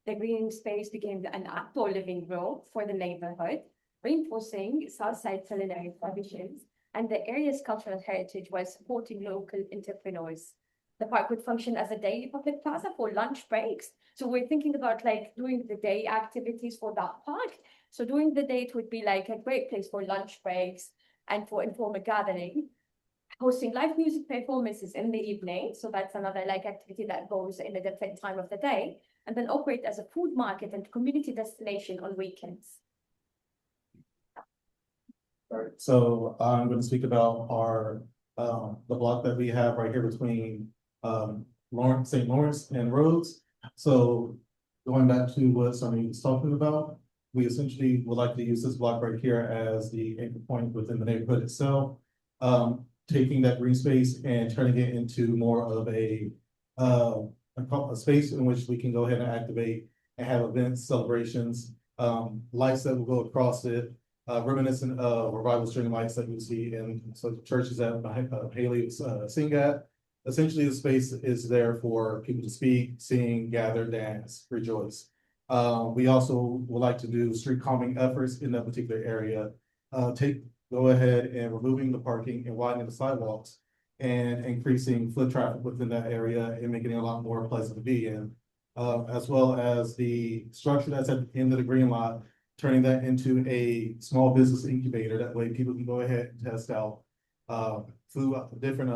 The green space became an outdoor living room for the neighborhood, reinforcing Southside culinary traditions, and the area's cultural heritage while supporting local entrepreneurs. The park would function as a daily public plaza for lunch breaks. So we're thinking about like doing the day activities for that park. So during the day, it would be like a great place for lunch breaks and for informal gathering, hosting live music performances in the evening. So that's another like activity that goes in a different time of the day, and then operate as a food market and community destination on weekends. All right, so I'm going to speak about our the block that we have right here between St. Lawrence and Rhodes. So going back to what Sonny was talking about, we essentially would like to use this block right here as the anchor point within the neighborhood itself, taking that green space and turning it into more of a space in which we can go ahead and activate and have events, celebrations, lights that will go across it, reminiscent of revival string lights that you see in some churches that Mahalia sing at. Essentially, the space is there for people to speak, sing, gather, dance, rejoice. We also would like to do street calming efforts in that particular area. Go ahead and removing the parking and widening the sidewalks and increasing foot traffic within that area and making it a lot more pleasant to be in. As well as the structure that's at the end of the green lot, turning that into a small business incubator. That way people can go ahead and test out food, different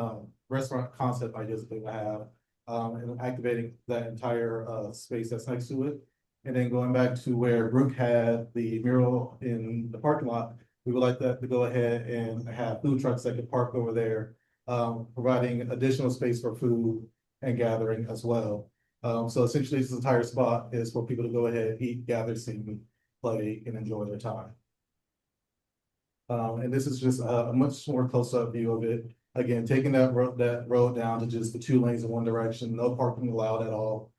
restaurant concept ideas that they have, and activating that entire space that's next to it. And then going back to where Brooke had the mural in the parking lot, we would like that to go ahead and have food trucks that could park over there, providing additional space for food and gathering as well. So essentially this entire spot is for people to go ahead, eat, gather, sing, play, and enjoy their time. And this is just a much more close-up view of it. Again, taking that road down to just the 2 lanes in one direction, no parking allowed at all.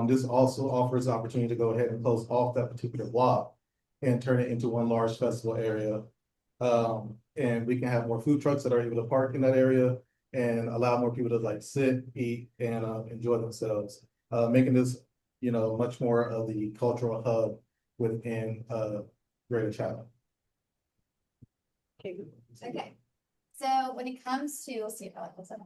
This also offers the opportunity to go ahead and close off that particular block and turn it into one large festival area. And we can have more food trucks that are able to park in that area and allow more people to like sit, eat, and enjoy themselves, making this, much more of the cultural hub within Greater Chatham. Okay, so when it comes to, let's see if I like this up.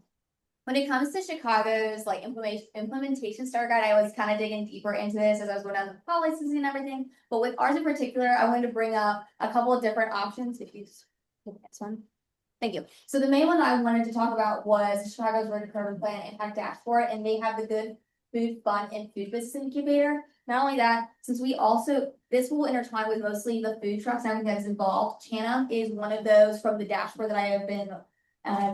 When it comes to Chicago's like implementation star guide, I was kind of digging deeper into this as I was going down the policies and everything. But with ours in particular, I wanted to bring up a couple of different options. If you just hit the next one. Thank you. So the main one that I wanted to talk about was Chicago's Road to Urban Plan Impact Dashboard, and they have the Good Food, Fun, and Food Business Incubator. Not only that, since this will intertwine with mostly the food trucks and everything that is involved. Chatham is one of those from the dashboard that I have been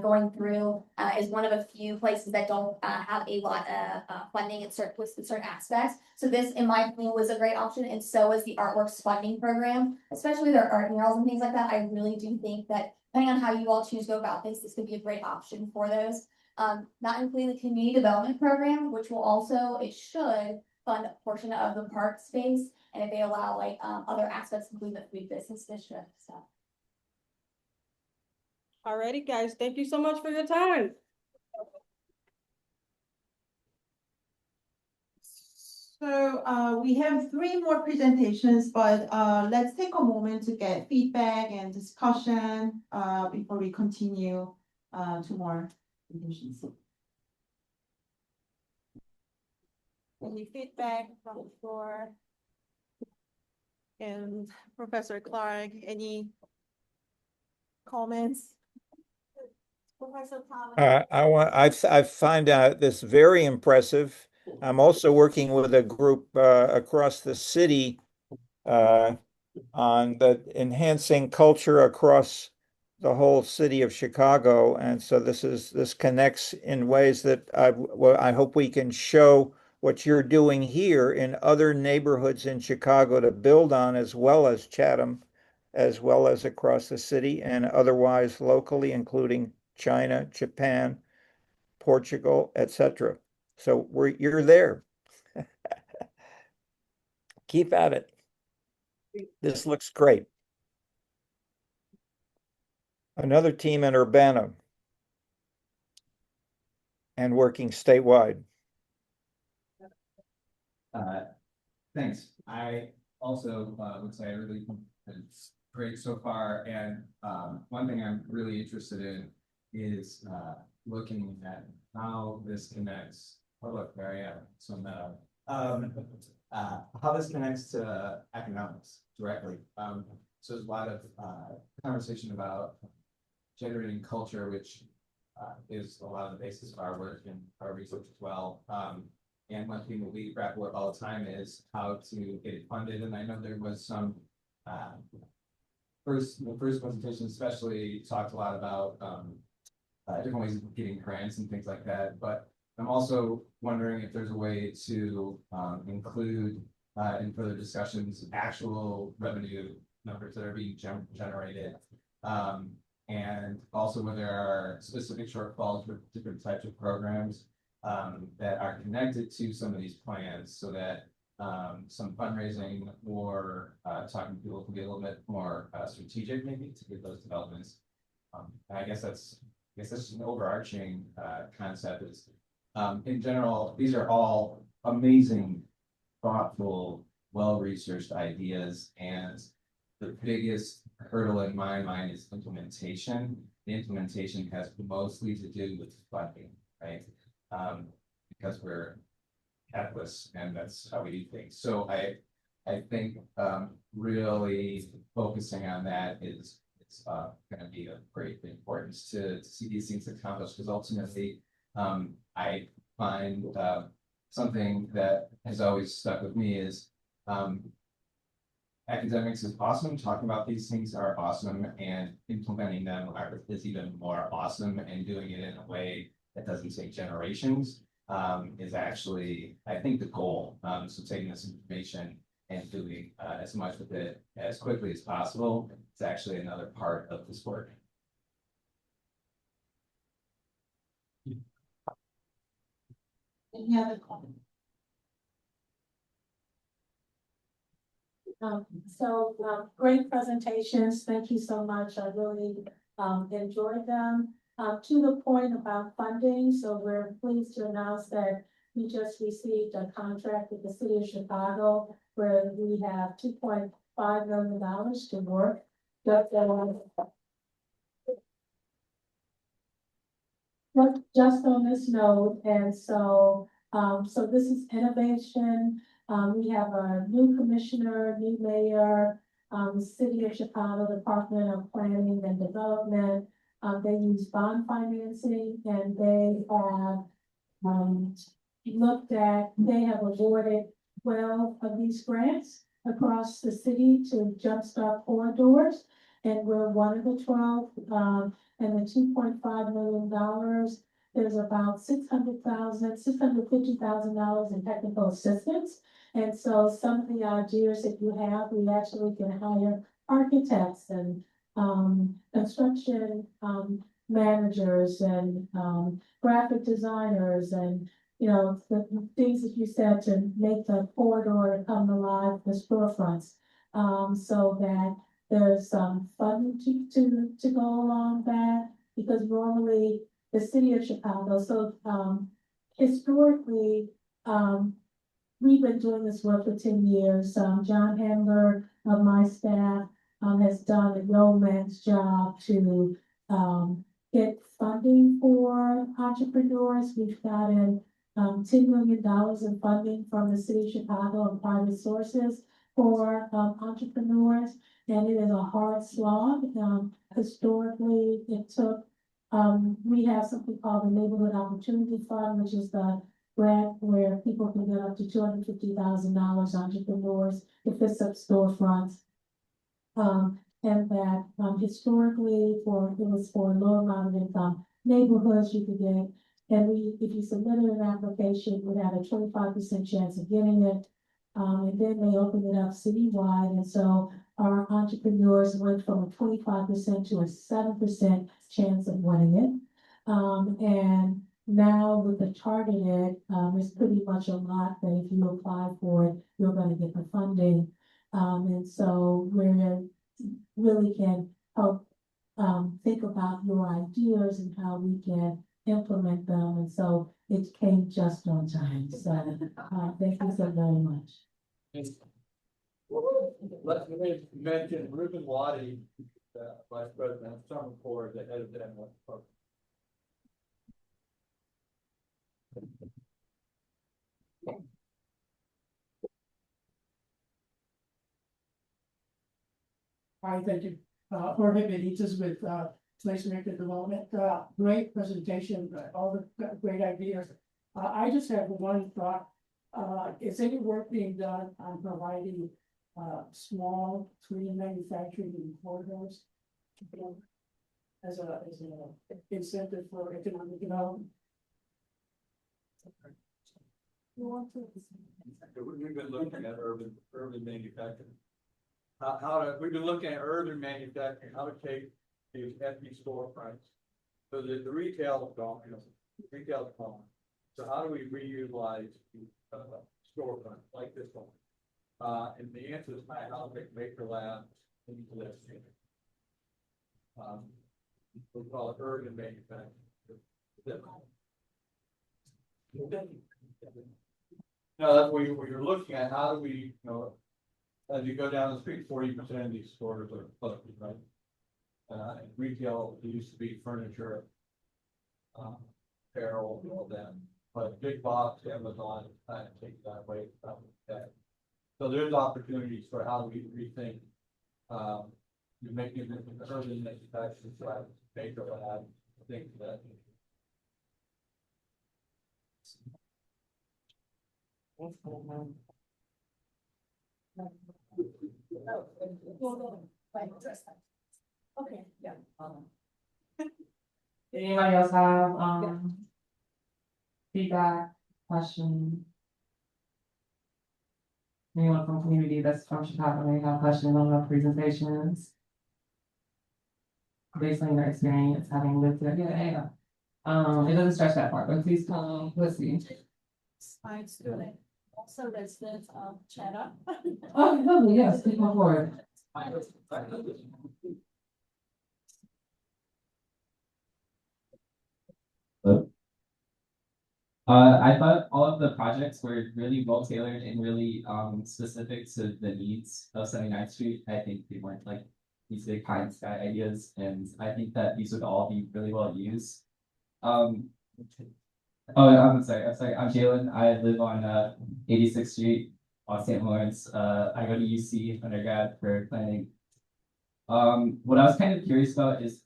going through, is one of a few places that don't have a lot of funding in certain aspects. So this, in my opinion, was a great option, and so is the Artworks funding program, especially their art murals and things like that. I really do think that depending on how you all choose to go about this could be a great option for those. Not including the community development program, which will also, it should fund a portion of the park space, and if they allow like other aspects, including the food business district. So. Alrighty, guys, thank you so much for your time. we have three more presentations, but let's take a moment to get feedback and discussion before we continue to more presentations. Any feedback from the floor? And Professor Clark, any comments? Professor Thomas? I find this very impressive. I'm also working with a group across the city on the enhancing culture across the whole city of Chicago, and so this connects in ways that I hope we can show what you're doing here in other neighborhoods in Chicago to build on, as well as Chatham, as well as across the city and otherwise locally, including China, Japan, Portugal, etc. So you're there. Keep at it. This looks great. Another team in Urbana and working statewide. Thanks. I also would say I really think it's great so far. And one thing I'm really interested in is looking at how this connects. Oh, look, there I am. So meta. How this connects to economics directly. So there's a lot of conversation about generating culture, which is a lot of the basis of our work and our research as well. And one thing that we grapple with all the time is how to get it funded. And I know there was some the first presentation especially talked a lot about different ways of getting grants and things like that. But I'm also wondering if there's a way to include in further discussions actual revenue numbers that are being generated. And also where there are specific shortfalls for different types of programs that are connected to some of these plans, so that some fundraising or talking to people can be a little bit more strategic, maybe, to get those developments. And I guess that's just an overarching concept. Is in general, these are all amazing, thoughtful, well-researched ideas, and the biggest hurdle in my mind is implementation. The implementation has mostly to do with funding, right? Because we're capitalists and that's how we do things. So I think really focusing on that is going to be of great importance to see these things accomplished, because ultimately I find something that has always stuck with me is academics is awesome, talking about these things are awesome, and implementing them is even more awesome, and doing it in a way that doesn't take generations is actually, I think, the goal. So taking this information and doing as much with it as quickly as possible is actually another part of this work. Any other comments? Great presentations. Thank you so much. I really enjoyed them. To the point about funding, so we're pleased to announce that we just received a contract with the city of Chicago where we have $2.5 million to work. Just on this note, and so this is innovation. We have a new commissioner, new mayor, City of Chicago Department of Planning and Development. They use bond financing, and they have they have awarded 12 of these grants across the city to jumpstart corridors, and we're one of the 12. And the $2.5 million, there's about $650,000 in technical assistance. And so some of the ideas that you have, we actually can hire architects and construction managers and graphic designers, and the things that you said to make the corridor come alive, the storefronts, so that there's some funding to go along that, because normally the city of Chicago, so historically, we've been doing this work for 10 years. John Hamburg of my staff has done a yeoman's job to get funding for entrepreneurs. We've gotten $10 million in funding from the city of Chicago and private sources for entrepreneurs, and it is a hard slog. Historically, it took, we have something called the Neighborhood Opportunity Fund, which is the grant where people can get up to $250,000, entrepreneurs, to fix up storefronts. And that historically it was for low amount of income neighborhoods you could get. And if you submitted an application, you had a 25% chance of getting it. And then they opened it up citywide. And so our entrepreneurs went from a 25% to a 7% chance of winning it. And now with the targeted, it's pretty much a lot that if you apply for it, you're going to get the funding. And so we're really can help think about your ideas and how we can implement them. And so it came just on time. So thank you so very much. Let's mention Ruben Waddy, Vice President of Summer Corps, the head of the NY program. Hi, thank you. Jorge Benitez with Placemaking Development. Great presentation, all the great ideas. I just have one thought. Is any work being done on providing small clean manufacturing corridors as a incentive for economic development? We've been looking at urban manufacturing. We've been looking at urban manufacturing, how to take these empty storefronts. So the retail is gone, retail is gone. So how do we reutilize storefronts like this one? And the answer is how to make maker labs into this. We call it urban manufacturing. No, that's what you're looking at. How do we, as you go down the street, 40% of these stores are closed, right? Retail used to be furniture, apparel, all that. But big box, Amazon, kind of take that away from that. So there's opportunities for how we rethink, you're making it urban manufacturing, maker lab, things of that. Okay, yeah. Anybody else have feedback, question? Anyone from community that's from Chicago may have questions on the presentations? Based on your experience having lived there. Yeah. It doesn't stretch that far, but please come, let's see. I'm student, also resident of Chatham. Oh, lovely, yes, please come forward. I thought all of the projects were really well tailored and really specific to the needs of 79th Street. I think they weren't like these big pie in the sky ideas, and I think that these would all be really well used. I'm sorry. I'm Jalen. I live on 86th Street, St. Lawrence. I go to UC undergrad for planning. What I was kind of curious about is,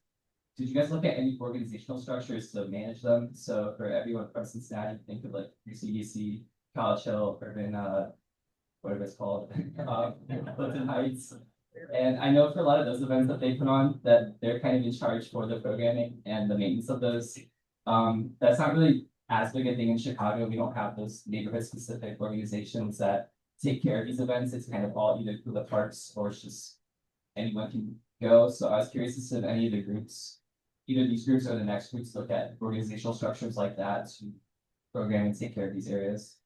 did you guys look at any organizational structures to manage them? So for everyone from Cincinnati, think of like your CDC, College Hill, Urban, whatever it's called, Clifton Heights. And I know for a lot of those events that they put on, that they're kind of in charge for the programming and the maintenance of those. That's not really as big a thing in Chicago. We don't have those neighborhood-specific organizations that take care of these events. It's kind of all either through the parks or it's just anyone can go. So I was curious as to any of the groups, either these groups or the next groups, look at organizational structures like that to program and take care of these areas.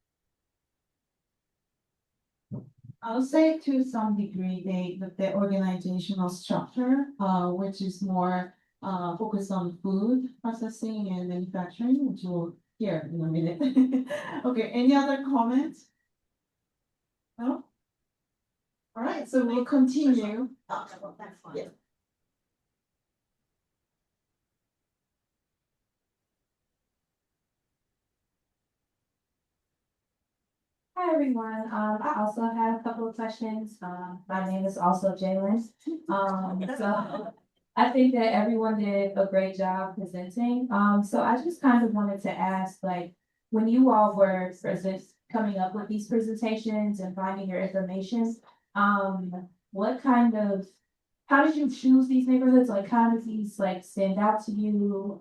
I'll say to some degree, the organizational structure, which is more focused on food processing and manufacturing, which we'll hear in a minute. Okay, any other comments? No? All right, so we'll continue. Yeah. Hi, everyone. I also have a couple of questions. My name is also Jalen. So I think that everyone did a great job presenting. So I just kind of wanted to ask, like, when you all were coming up with these presentations and finding your information, what kind of, how did you choose these neighborhoods? Like, how did these like stand out to you?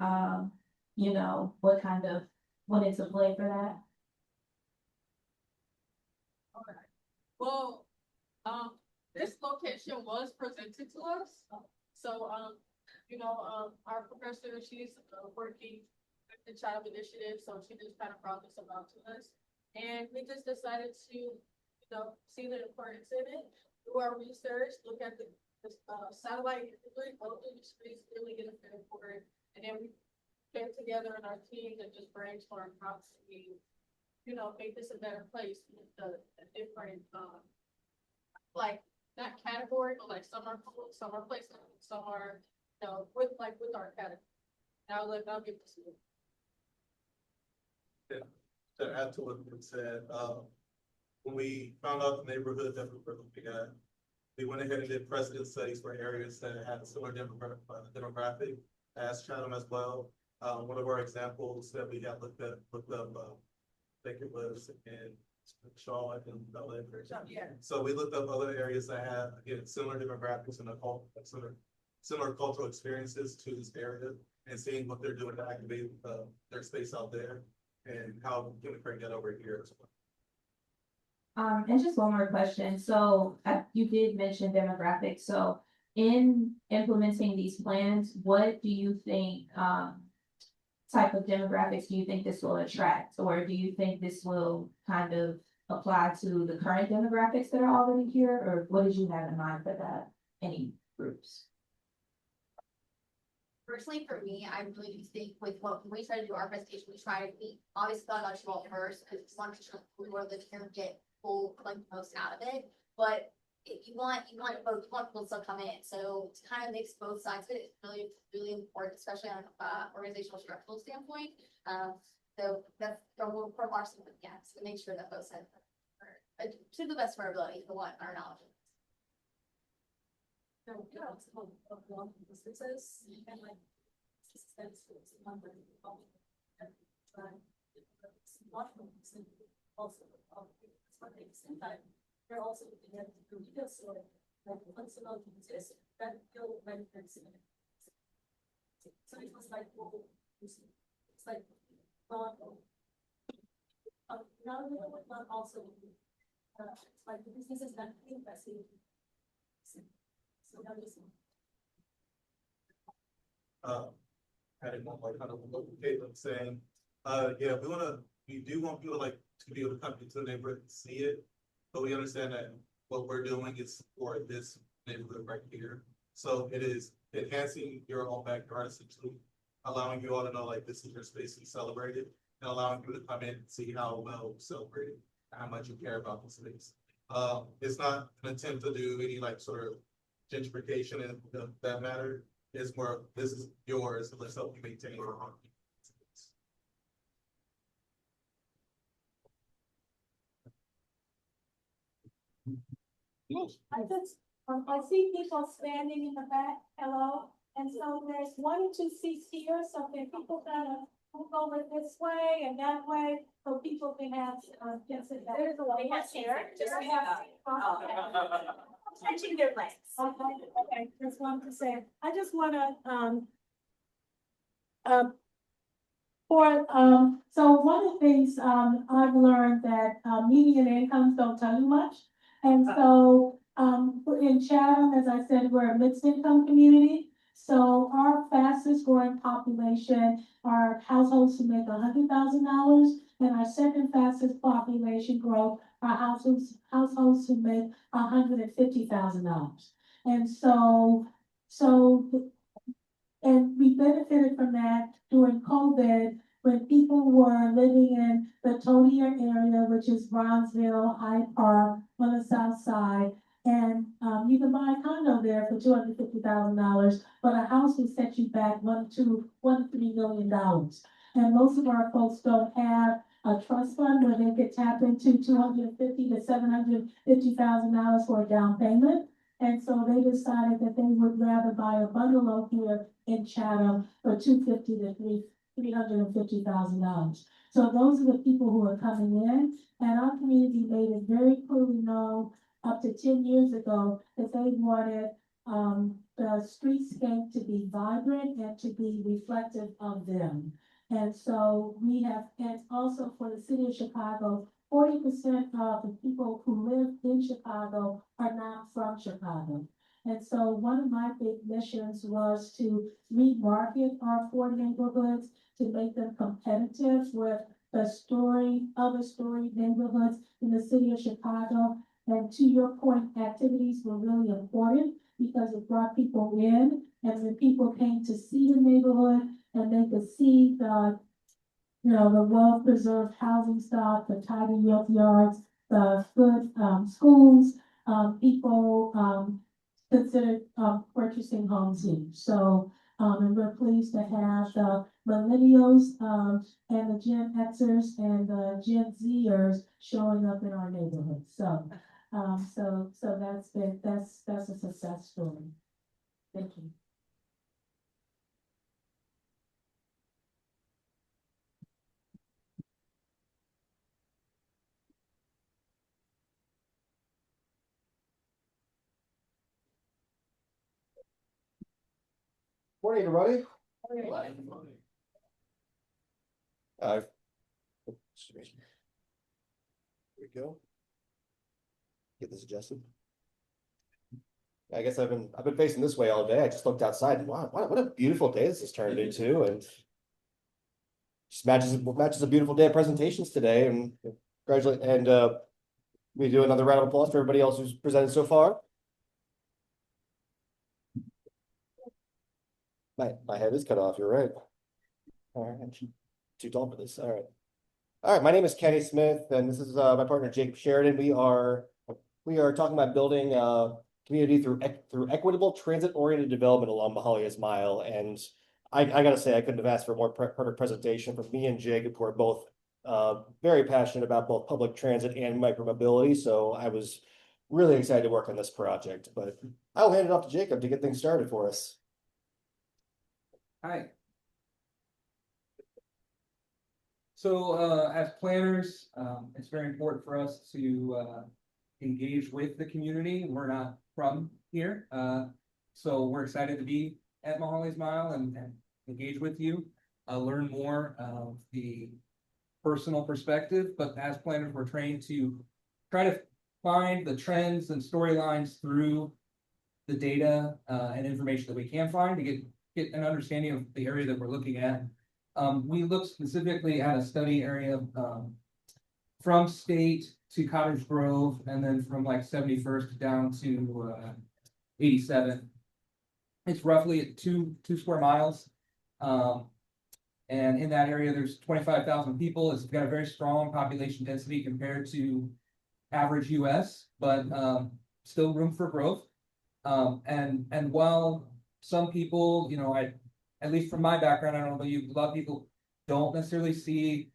You know, what kind of went into play for that? Well, this location was presented to us. So, our professor, she's working with the Chatham Initiative, so she just kind of brought this about to us. And we just decided to, see the importance in it, do our research, look at the satellite imagery, go through the streets, really get a feel for it. And then we came together in our team and just brainstorm how to make this a better place with the different, like, not category, but like some are cool, some are places, some are, with our category. Now, I'll give this to you. Yeah. To add to what you said, when we found out the neighborhood that we were looking at, we went ahead and did precedent studies for areas that had a similar demographic as Chatham as well. One of our examples that we had looked up, I think it was in Shaw and Bel Air. Yeah. So we looked up other areas that had, again, similar demographics and similar cultural experiences to this area, and seeing what they're doing to activate their space out there and how can we bring that over here as well. And just one more question. So you did mention demographics. So in implementing these plans, what do you think type of demographics do you think this will attract? Or do you think this will kind of apply to the current demographics that are already here? Or what did you have in mind for that? Any groups? Personally, for me, I really do think with what when we try to do our presentation, we try to be obviously thought about you all first, because we want to make sure we want to live here and get full like most out of it. But if you want both, you want people to still come in. So to kind of mix both sides of it is really, really important, especially on an organizational structural standpoint. So that's from our standpoint, yeah, to make sure that both sides are to the best of our ability for what our knowledge. So, of long businesses and like expenses number also they're also looking at the retail store like functional uses that feel very flexible. So it was like it's like not also like the businesses that investing. So that is Adding one more kind of what Caitlin saying, yeah, we do want people to be able to come into the neighborhood and see it, but we understand that what we're doing is for this neighborhood right here. So it is enhancing your own backyard, essentially, allowing you all to know like this is your space to celebrate it, and allowing you to come in and see how well we celebrate it, and how much you care about the space. It's not an attempt to do any like sort of gentrification in that matter. It's more, this is yours, let's help you maintain your own. I see people standing in the back, hello, and so there's 1 or 2 seats here, so can people kind of move over this way and that way, so people can have, just sit down. There's a lot of here, just have. Touching their legs. Okay, just wanted to say, I just wanna, so one of the things, I've learned that, median incomes don't tell you much. And so, in Chatham, as I said, we're a mixed income community. So our fastest growing population are households who make $100,000, and our second fastest population growth are households who make $150,000. And we benefited from that during COVID when people were living in the Tonier area, which is Bronzeville, Hyde Park, on the south side. And you can buy a condo there for $250,000, but a house will set you back $1 to $3 million. And most of our folks don't have a trust fund where they could tap into $250,000 to $750,000 for a down payment. And so they decided that they would rather buy a bungalow here in Chatham for $250,000 to $350,000. So those are the people who are coming in, and our community made it very clearly known up to 10 years ago that they wanted the streetscape to be vibrant and to be reflective of them. And so we have, and also for the city of Chicago, 40% of the people who live in Chicago are not from Chicago. And so one of my big missions was to remarket our 4 neighborhoods to make them competitive with the other story neighborhoods in the city of Chicago. And to your point, activities were really important because it brought people in, and when people came to see the neighborhood and they could see the well-preserved housing stock, the tidy up yards, the good schools, people considered purchasing homes here. So, and we're pleased to have the millennials and the Gen Xers and the Gen Zers showing up in our neighborhood. So, so that's a success story. Thank you. Morning, everybody. Here we go. Get this adjusted. I guess I've been facing this way all day. I just looked outside and wow, what a beautiful day this has turned into, and just matches a beautiful day of presentations today. And congratulate, and we do another round of applause for everybody else who's presented so far. My head is cut off. You're right. All right, I'm too tall for this. All right. My name is Kenny Smith, and this is my partner Jacob Sheridan. We are talking about building community through equitable transit-oriented development along Mahalia's Mile. And I gotta say, I couldn't have asked for a more perfect presentation from me and Jacob, who are both very passionate about both public transit and micromobility. So I was really excited to work on this project. But I'll hand it off to Jacob to get things started for us. Hi. So as planners, it's very important for us to engage with the community. We're not from here, so we're excited to be at Mahalia's Mile and engage with you, learn more of the personal perspective. But as planners, we're trained to try to find the trends and storylines through the data and information that we can find to get an understanding of the area that we're looking at. We looked specifically at a study area from State to Cottage Grove, and then from like 71st down to 87. It's roughly at two square miles. And in that area, there's 25,000 people. It's got a very strong population density compared to average US, but still room for growth. And while some people, at least from my background, I don't know about you, a lot of people don't necessarily see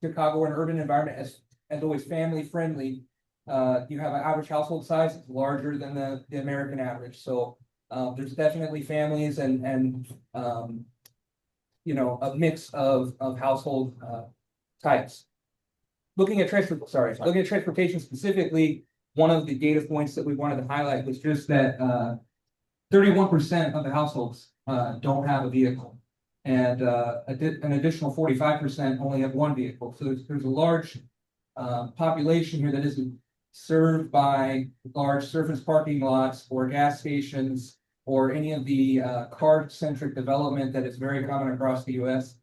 Chicago, an urban environment, as always family friendly. You have an average household size that's larger than the American average. So there's definitely families and a mix of household types. Looking at transportation specifically, one of the data points that we wanted to highlight was just that 31% of the households don't have a vehicle, and an additional 45% only have one vehicle. So there's a large population here that isn't served by large surface parking lots or gas stations or any of the car-centric development that is very common across the U.S.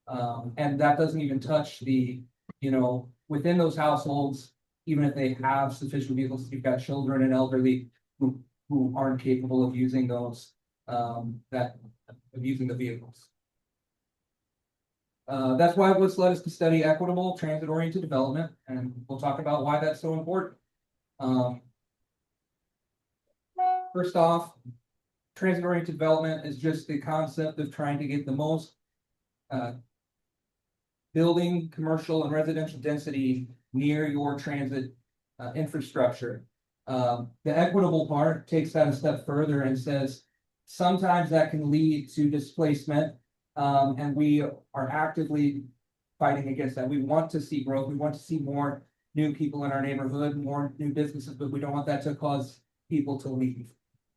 And that doesn't even touch the, within those households, even if they have sufficient vehicles, you've got children and elderly who aren't capable of using those, of using the vehicles. That's why what's led us to study equitable transit-oriented development, and we'll talk about why that's so important. First off, transit-oriented development is just the concept of trying to get the most building commercial and residential density near your transit infrastructure. The equitable part takes that a step further and says sometimes that can lead to displacement, and we are actively fighting against that. We want to see growth. We want to see more new people in our neighborhood, more new businesses, but we don't want that to cause people to leave.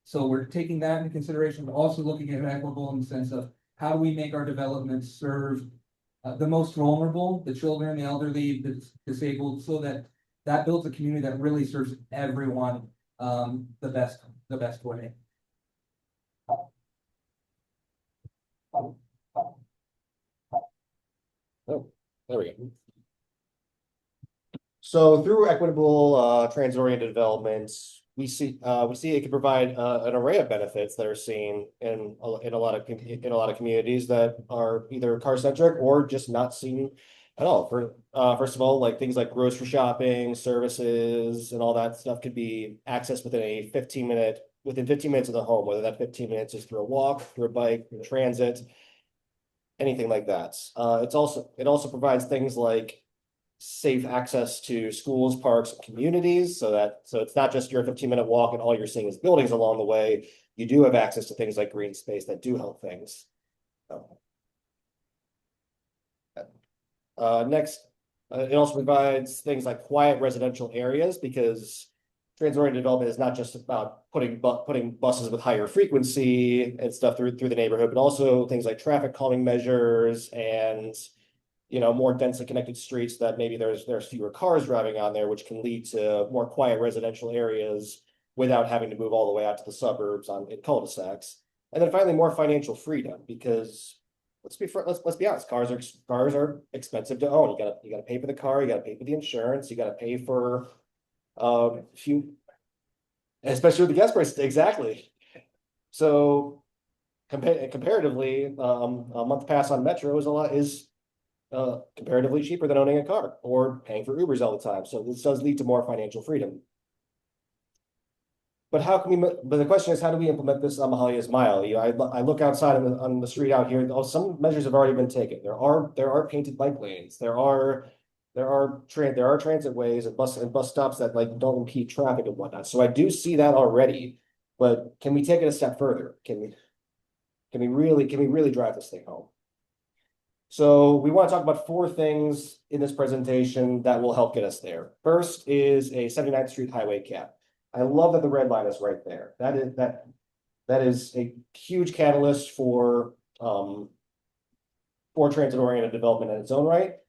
So we're taking that into consideration, but also looking at equitable in the sense of how do we make our development serve the most vulnerable, the children, the elderly, the disabled, so that that builds a community that really serves everyone the best way. Oh, there we go. So through equitable transit-oriented developments, we see it can provide an array of benefits that are seen in a lot of communities that are either car-centric or just not seen at all. First of all, like things like grocery shopping, services, and all that stuff could be accessed within 15 minutes of the home, whether that 15 minutes is through a walk, through a bike, through transit, anything like that. It also provides things like safe access to schools, parks, and communities, so it's not just your 15-minute walk and all you're seeing is buildings along the way. You do have access to things like green space that do help things. Next, it also provides things like quiet residential areas, because transit-oriented development is not just about putting buses with higher frequency and stuff through the neighborhood, but also things like traffic calming measures and more densely connected streets that maybe there's fewer cars driving on there, which can lead to more quiet residential areas without having to move all the way out to the suburbs in cul-de-sacs. And then finally, more financial freedom, because let's be honest, cars are expensive to own. You gotta pay for the car, you gotta pay for the insurance, you gotta pay for especially with the gas prices, exactly. So comparatively, a month pass on Metro is comparatively cheaper than owning a car or paying for Ubers all the time. So this does lead to more financial freedom. But the question is, how do we implement this on Mahalia's Mile? I look outside on the street out here. Some measures have already been taken. There are painted bike lanes. There are transit ways and bus stops that don't impede traffic and whatnot. So I do see that already. But can we take it a step further? Can we really drive this thing home? So we want to talk about 4 things in this presentation that will help get us there. First is a 79th Street highway cap. I love that the red line is right there. That is a huge catalyst for transit-oriented development in its own right,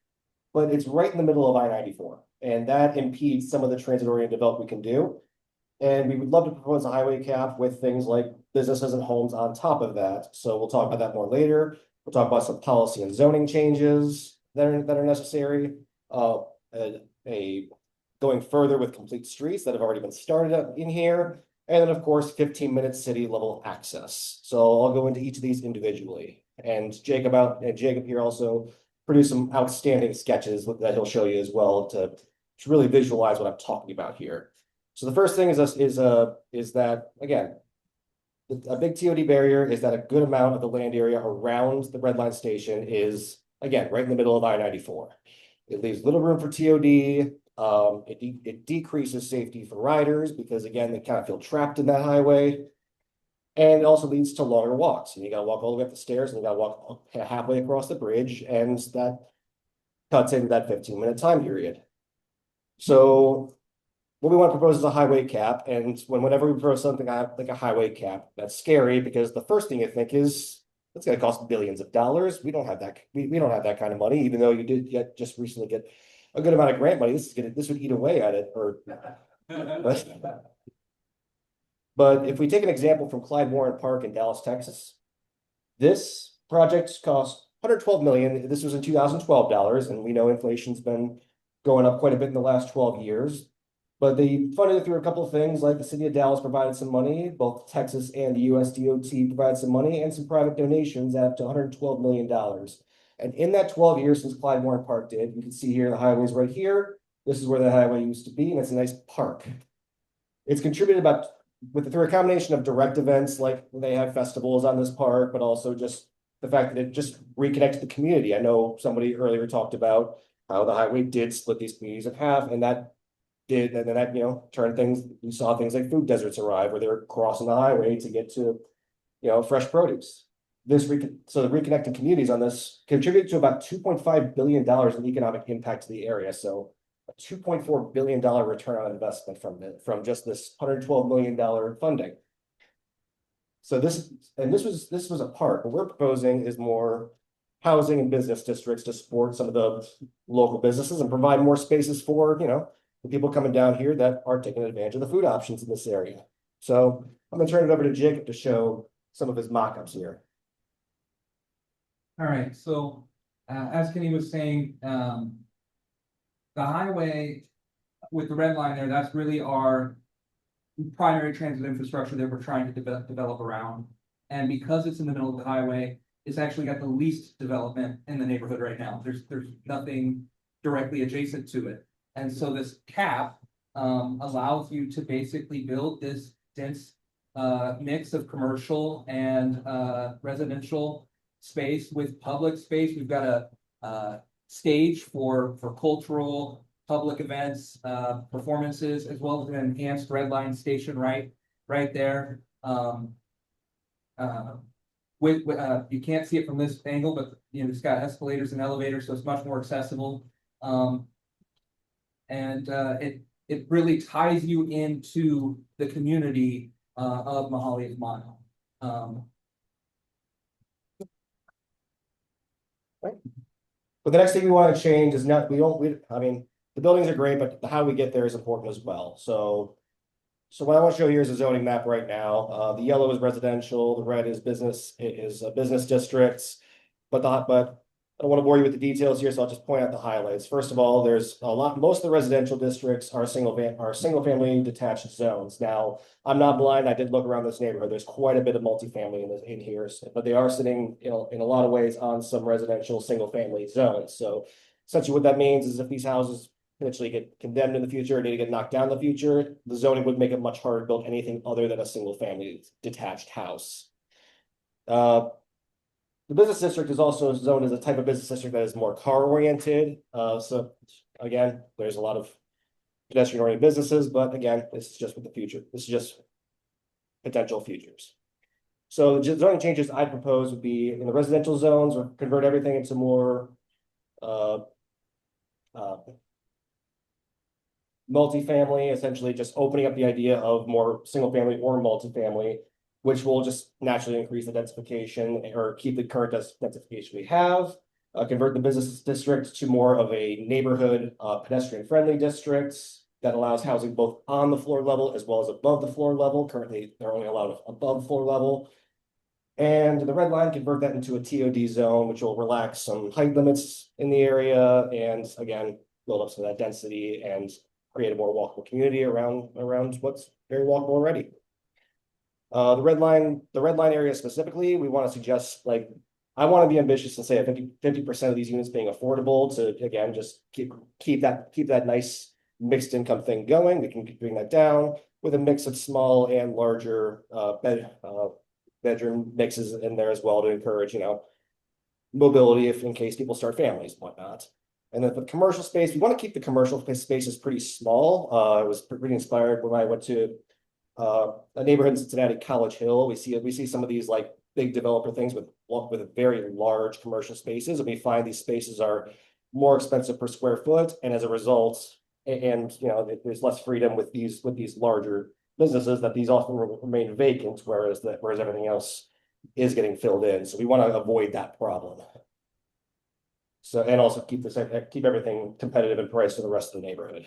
but it's right in the middle of I-94, and that impedes some of the transit-oriented development we can do. And we would love to propose a highway cap with things like businesses and homes on top of that. So we'll talk about that more later. We'll talk about some policy and zoning changes that are necessary. Going further with complete streets that have already been started up in here. And then, of course, 15-minute city level access. So I'll go into each of these individually. And Jacob here also produced some outstanding sketches that he'll show you as well to really visualize what I'm talking about here. So the first thing is that, again, a big TOD barrier is that a good amount of the land area around the red line station is, again, right in the middle of I-94. It leaves little room for TOD. It decreases safety for riders because, again, they kind of feel trapped in that highway. And it also leads to longer walks. And you got to walk all the way up the stairs and you got to walk halfway across the bridge. And that cuts into that 15-minute time period. So what we want to propose is a highway cap. And whenever we propose something like a highway cap, that's scary because the first thing you think is it's going to cost billions of dollars. We don't have that. We don't have that kind of money, even though you did just recently get a good amount of grant money. This would eat away at it. But if we take an example from Clyde Warren Park in Dallas, Texas, this project cost $112 million. This was in 2012 dollars, and we know inflation's been going up quite a bit in the last 12 years. But they funded it through a couple of things, like the city of Dallas provided some money, both Texas and the US DOT provided some money, and some private donations up to $112 million. And in that 12 years since Clyde Warren Park did, you can see here the highway's right here. This is where the highway used to be, and it's a nice park. It's contributed through a combination of direct events, like they have festivals on this park, but also just the fact that it just reconnected the community. I know somebody earlier talked about how the highway did split these communities in half, and that turned things, you saw things like food deserts arrive where they're crossing the highway to get to, fresh produce. So the reconnecting communities on this contributed to about $2.5 billion in economic impact to the area. So a $2.4 billion return on investment from just this $112 million funding. So this was a park. What we're proposing is more housing and business districts to support some of the local businesses and provide more spaces for, the people coming down here that are taking advantage of the food options in this area. So I'm gonna turn it over to Jacob to show some of his mock-ups here. All right, so as Kenny was saying, the highway with the red line there, that's really our primary transit infrastructure that we're trying to develop around. And because it's in the middle of the highway, it's actually got the least development in the neighborhood right now. There's nothing directly adjacent to it. And so this cap allows you to basically build this dense mix of commercial and residential space with public space. We've got a stage for cultural public events, performances, as well as an enhanced red line station right there. You can't see it from this angle, but it's got escalators and elevators, so it's much more accessible. It really ties you into the community of Mahalia's Mile. But the next thing we want to change is not, I mean, the buildings are great, but how we get there is important as well. So what I want to show here is a zoning map right now. The yellow is residential, the red is business districts, but I don't want to bore you with the details here, so I'll just point out the highlights. First of all, most of the residential districts are single family detached zones. Now, I'm not blind. I did look around this neighborhood. There's quite a bit of multifamily in here, but they are sitting, in a lot of ways on some residential single family zones. So essentially what that means is if these houses potentially get condemned in the future or need to get knocked down in the future, the zoning would make it much harder to build anything other than a single family detached house. The business district is also zoned as a type of business district that is more car oriented. So again, there's a lot of pedestrian oriented businesses, but again, this is just with the future. This is just potential futures. So the zoning changes I propose would be in the residential zones, or convert everything into more multifamily, essentially just opening up the idea of more single family or multifamily, which will just naturally increase the densification or keep the current densification we have. Convert the business district to more of a neighborhood pedestrian-friendly districts that allows housing both on the floor level as well as above the floor level. Currently, they're only allowed above floor level. And the red line, convert that into a TOD zone, which will relax some height limits in the area and again, build up some of that density and create a more walkable community around what's very walkable already. The red line area specifically, we want to suggest, I want to be ambitious and say 50% of these units being affordable to, again, just keep that nice mixed income thing going. We can bring that down with a mix of small and larger bedroom mixes in there as well to encourage, mobility in case people start families and whatnot. And then for the commercial space, we want to keep the commercial spaces pretty small. I was pretty inspired when I went to a neighborhood in Cincinnati, College Hill. We see some of these big developer things with very large commercial spaces, and we find these spaces are more expensive per square foot, and as a result, there's less freedom with these larger businesses that these often remain vacant, whereas everything else is getting filled in. So we want to avoid that problem. So and also keep everything competitive in price for the rest of the neighborhood.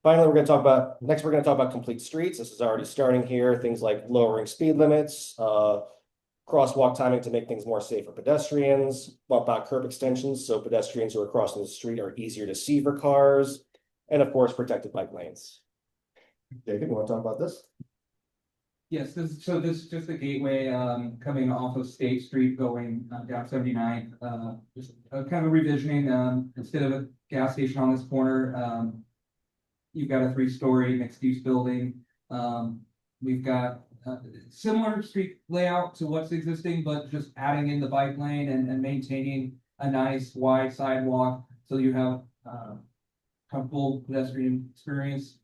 Finally, we're going to talk about complete streets. This is already starting here. Things like lowering speed limits, crosswalk timing to make things more safe for pedestrians, bump out curb extensions so pedestrians who are crossing the street are easier to see for cars, and of course, protected bike lanes. David, you want to talk about this? Yes, this is just the gateway, coming off of State Street going down 79th. Just kind of revisioning, instead of a gas station on this corner, you've got a 3-story mixed-use building. We've got similar street layout to what's existing, but just adding in the bike lane and maintaining a nice wide sidewalk so you have comfortable pedestrian experience.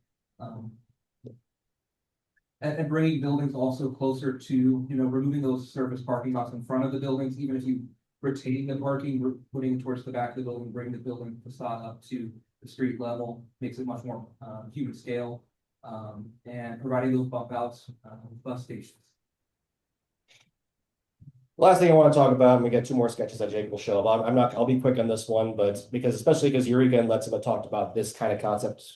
And bringing buildings also closer to, removing those surface parking lots in front of the buildings, even if you retain the parking, putting it towards the back of the building, bring the building facade up to the street level, makes it much more human scale, and providing those bump outs, bus stations. Last thing I want to talk about, and we get 2 more sketches that Jake will show up. I'll be quick on this one, but especially because Eureka and Let's have talked about this kind of concept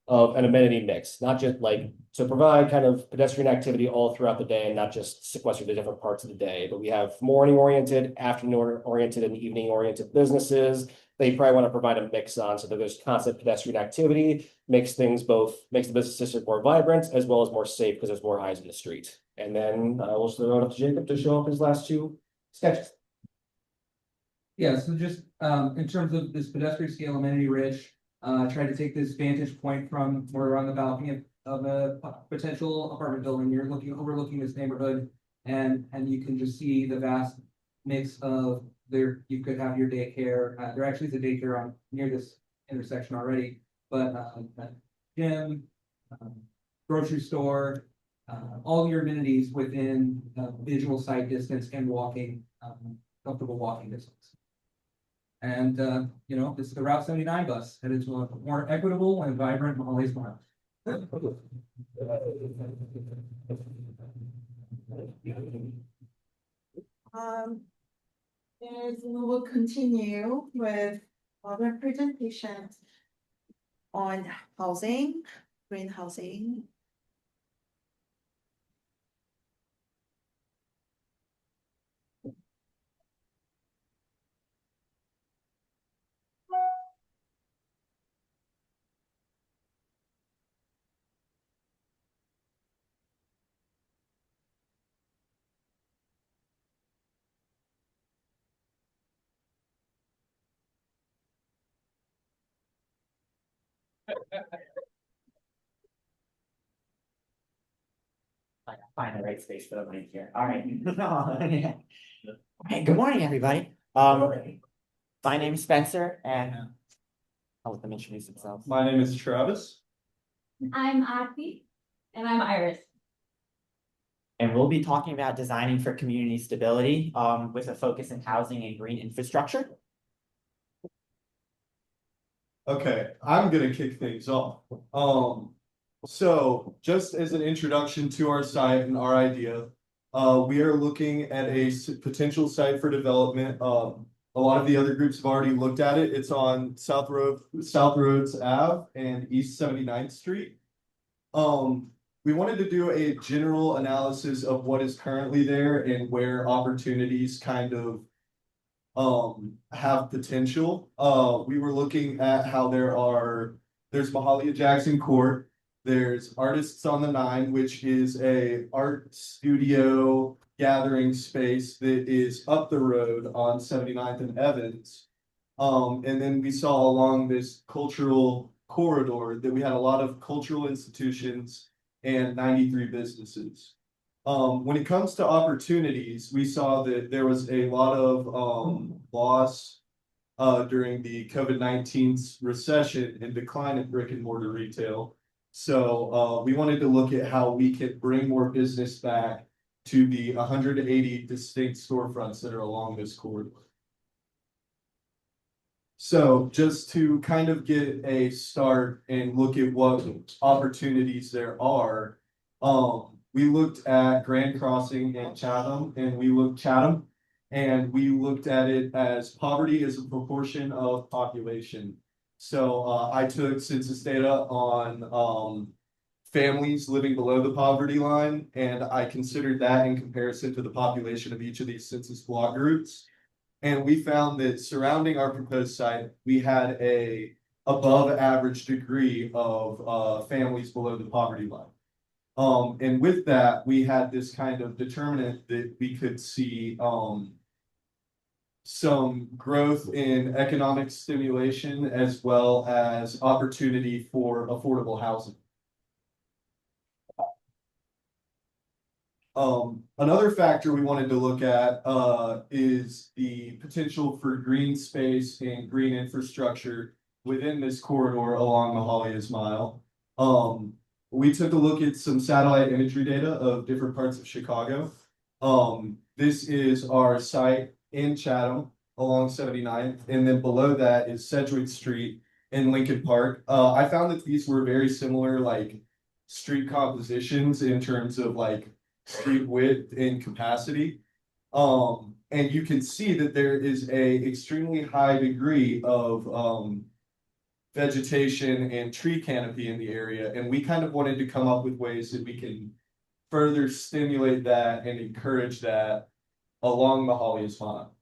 of an amenity mix, not just like to provide kind of pedestrian activity all throughout the day and not just sequester the different parts of the day, but we have morning oriented, afternoon oriented, and evening oriented businesses. They probably want to provide a mix on so that there's constant pedestrian activity, makes the business district more vibrant as well as more safe because there's more eyes in the street. And then we'll throw it up to Jacob to show up his last 2 sketches. Yeah, so just in terms of this pedestrian scale amenity rich, try to take this vantage point from where we're on the balcony of a potential apartment building. You're overlooking this neighborhood, and you can just see the vast mix of you could have your daycare. There actually is a daycare near this intersection already, but gym, grocery store, all your amenities within visual sight distance and comfortable walking distance. And, this is the Route 79 bus headed to a more equitable and vibrant Mahalia Smile. We will continue with other presentations on housing, green housing. Find the right space for the mic here. All right. Hey, good morning, everybody. My name is Spencer, and I'll let them introduce themselves. My name is Travis. I'm Aarti. And I'm Iris. And we'll be talking about designing for community stability, with a focus in housing and green infrastructure. Okay, I'm gonna kick things off. So just as an introduction to our site and our idea, we are looking at a potential site for development. A lot of the other groups have already looked at it. It's on South Roads Ave and East 79th Street. We wanted to do a general analysis of what is currently there and where opportunities kind of have potential. We were looking at how there's Mahalia Jackson Court, there's Artists on the Nine, which is a art studio gathering space that is up the road on 79th and Evans. And then we saw along this cultural corridor that we had a lot of cultural institutions and 93 businesses. When it comes to opportunities, we saw that there was a lot of loss during the COVID-19 recession and decline in brick and mortar retail. So we wanted to look at how we could bring more business back to the 180 distinct storefronts that are along this corridor. So just to kind of get a start and look at what opportunities there are, we looked at Grand Crossing and Chatham, and we looked at it as poverty as a proportion of population. So I took census data on families living below the poverty line, and I considered that in comparison to the population of each of these census block groups. And we found that surrounding our proposed site, we had a above average degree of families below the poverty line. And with that, we had this kind of determinant that we could see, some growth in economic stimulation as well as opportunity for affordable housing. Another factor we wanted to look at is the potential for green space and green infrastructure within this corridor along Mahalia's Mile. We took a look at some satellite imagery data of different parts of Chicago. This is our site in Chatham along 79th, and then below that is Sedgwick Street in Lincoln Park. I found that these were very similar, like street compositions in terms of like street width and capacity. And you can see that there is a extremely high degree of vegetation and tree canopy in the area. And we kind of wanted to come up with ways that we can further stimulate that and encourage that along Mahalia's Mile.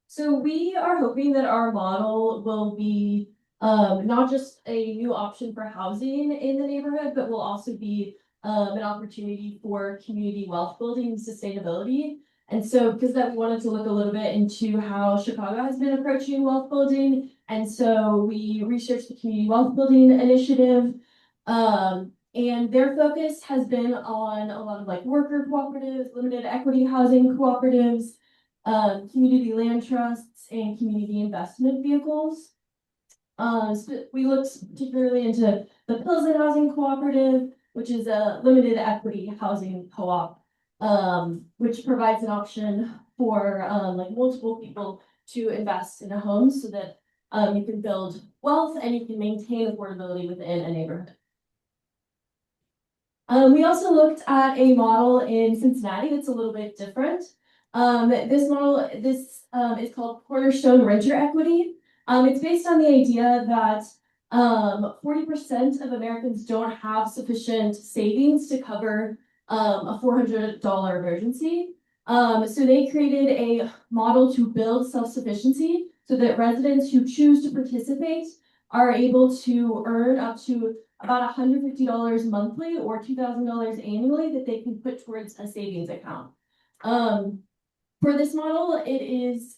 So we are hoping that our model will be not just a new option for housing in the neighborhood, but will also be an opportunity for community wealth building and sustainability. And so because that we wanted to look a little bit into how Chicago has been approaching wealth building. And so we researched the Community Wealth Building Initiative. And their focus has been on a lot of like worker cooperatives, limited equity housing cooperatives, community land trusts, and community investment vehicles. So we looked particularly into the Pilsen Housing Cooperative, which is a limited equity housing co-op, which provides an option for like multiple people to invest in a home so that you can build wealth and you can maintain affordability within a neighborhood. We also looked at a model in Cincinnati that's a little bit different. This model, is called Cornerstone Renter Equity. It's based on the idea that 40% of Americans don't have sufficient savings to cover a $400 emergency. So they created a model to build self-sufficiency so that residents who choose to participate are able to earn up to about $150 monthly or $2,000 annually that they can put towards a savings account. For this model, it is,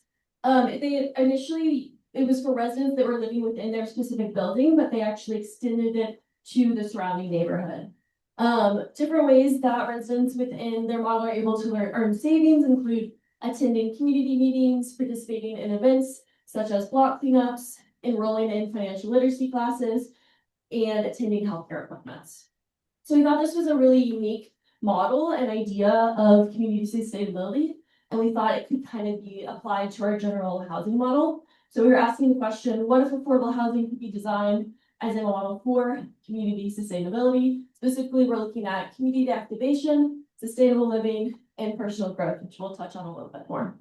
it was for residents that were living within their specific building, but they actually extended it to the surrounding neighborhood. Different ways that residents within their model are able to earn savings include attending community meetings, participating in events such as block cleanups, enrolling in financial literacy classes, and attending healthcare appointments. So we thought this was a really unique model and idea of community sustainability, and we thought it could kind of be applied to our general housing model. So we were asking the question, what if affordable housing could be designed as a model for community sustainability? Specifically, we're looking at community activation, sustainable living, and personal growth, which we'll touch on a little bit more.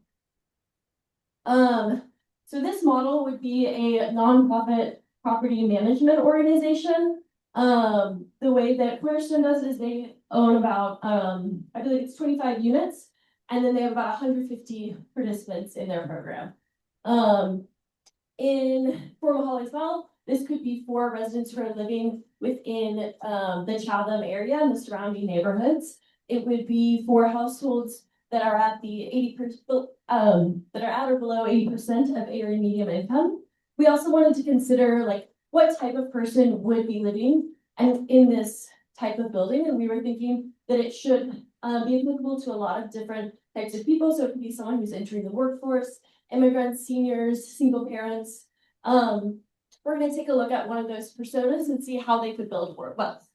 So this model would be a nonprofit property management organization. The way that Cornerstone does it is they own about, I believe it's 25 units, and then they have about 150 participants in their program. For Mahalia's Mile, this could be for residents who are living within the Chatham area and the surrounding neighborhoods. It would be for households that are at the 80% that are at or below 80% of area medium income. We also wanted to consider like what type of person would be living and in this type of building, and we were thinking that it should be applicable to a lot of different types of people. So it could be someone who's entering the workforce, immigrants, seniors, single parents. We're going to take a look at one of those personas and see how they could build wealth.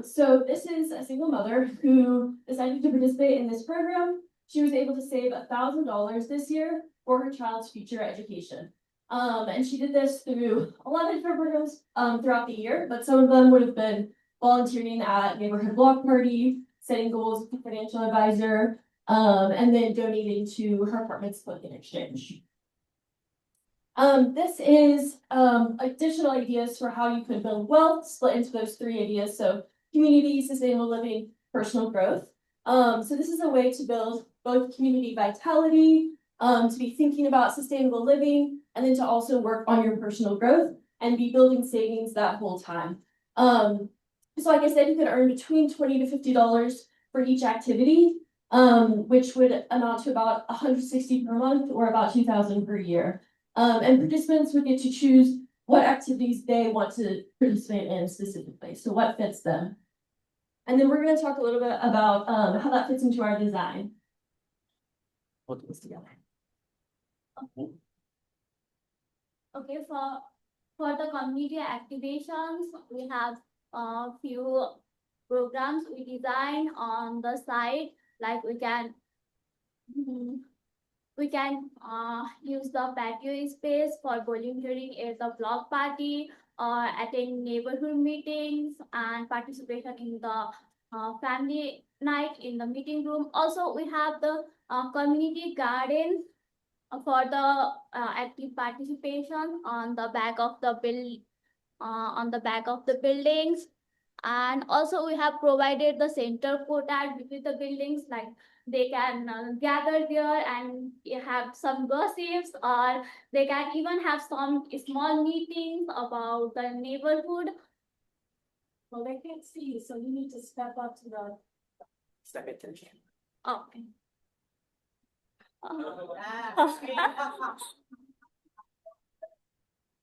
So this is a single mother who decided to participate in this program. She was able to save $1,000 this year for her child's future education. And she did this through a lot of different programs throughout the year, but some of them would have been volunteering at neighborhood block party, setting goals with a financial advisor, and then donating to her apartment split in exchange. This is additional ideas for how you could build wealth, split into those three ideas. So community, sustainable living, personal growth. So this is a way to build both community vitality, to be thinking about sustainable living, and then to also work on your personal growth and be building savings that whole time. So like I said, you could earn between $20 to $50 for each activity, which would amount to about $160 per month or about $2,000 per year. And participants would get to choose what activities they want to participate in specifically, so what fits them. And then we're going to talk a little bit about how that fits into our design. We'll do this together. Okay, for the community activations, we have a few programs we design on the site, like we can use the patio space for volunteering at the block party or attend neighborhood meetings and participation in the family night in the meeting room. Also, we have the community garden for the active participation on the back of the buildings. And also we have provided the center courtyard between the buildings, like they can gather there and have some gossips, or they can even have some small meetings about the neighborhood. Well, they can't see you, so you need to step up to the. Step into the camera. Okay.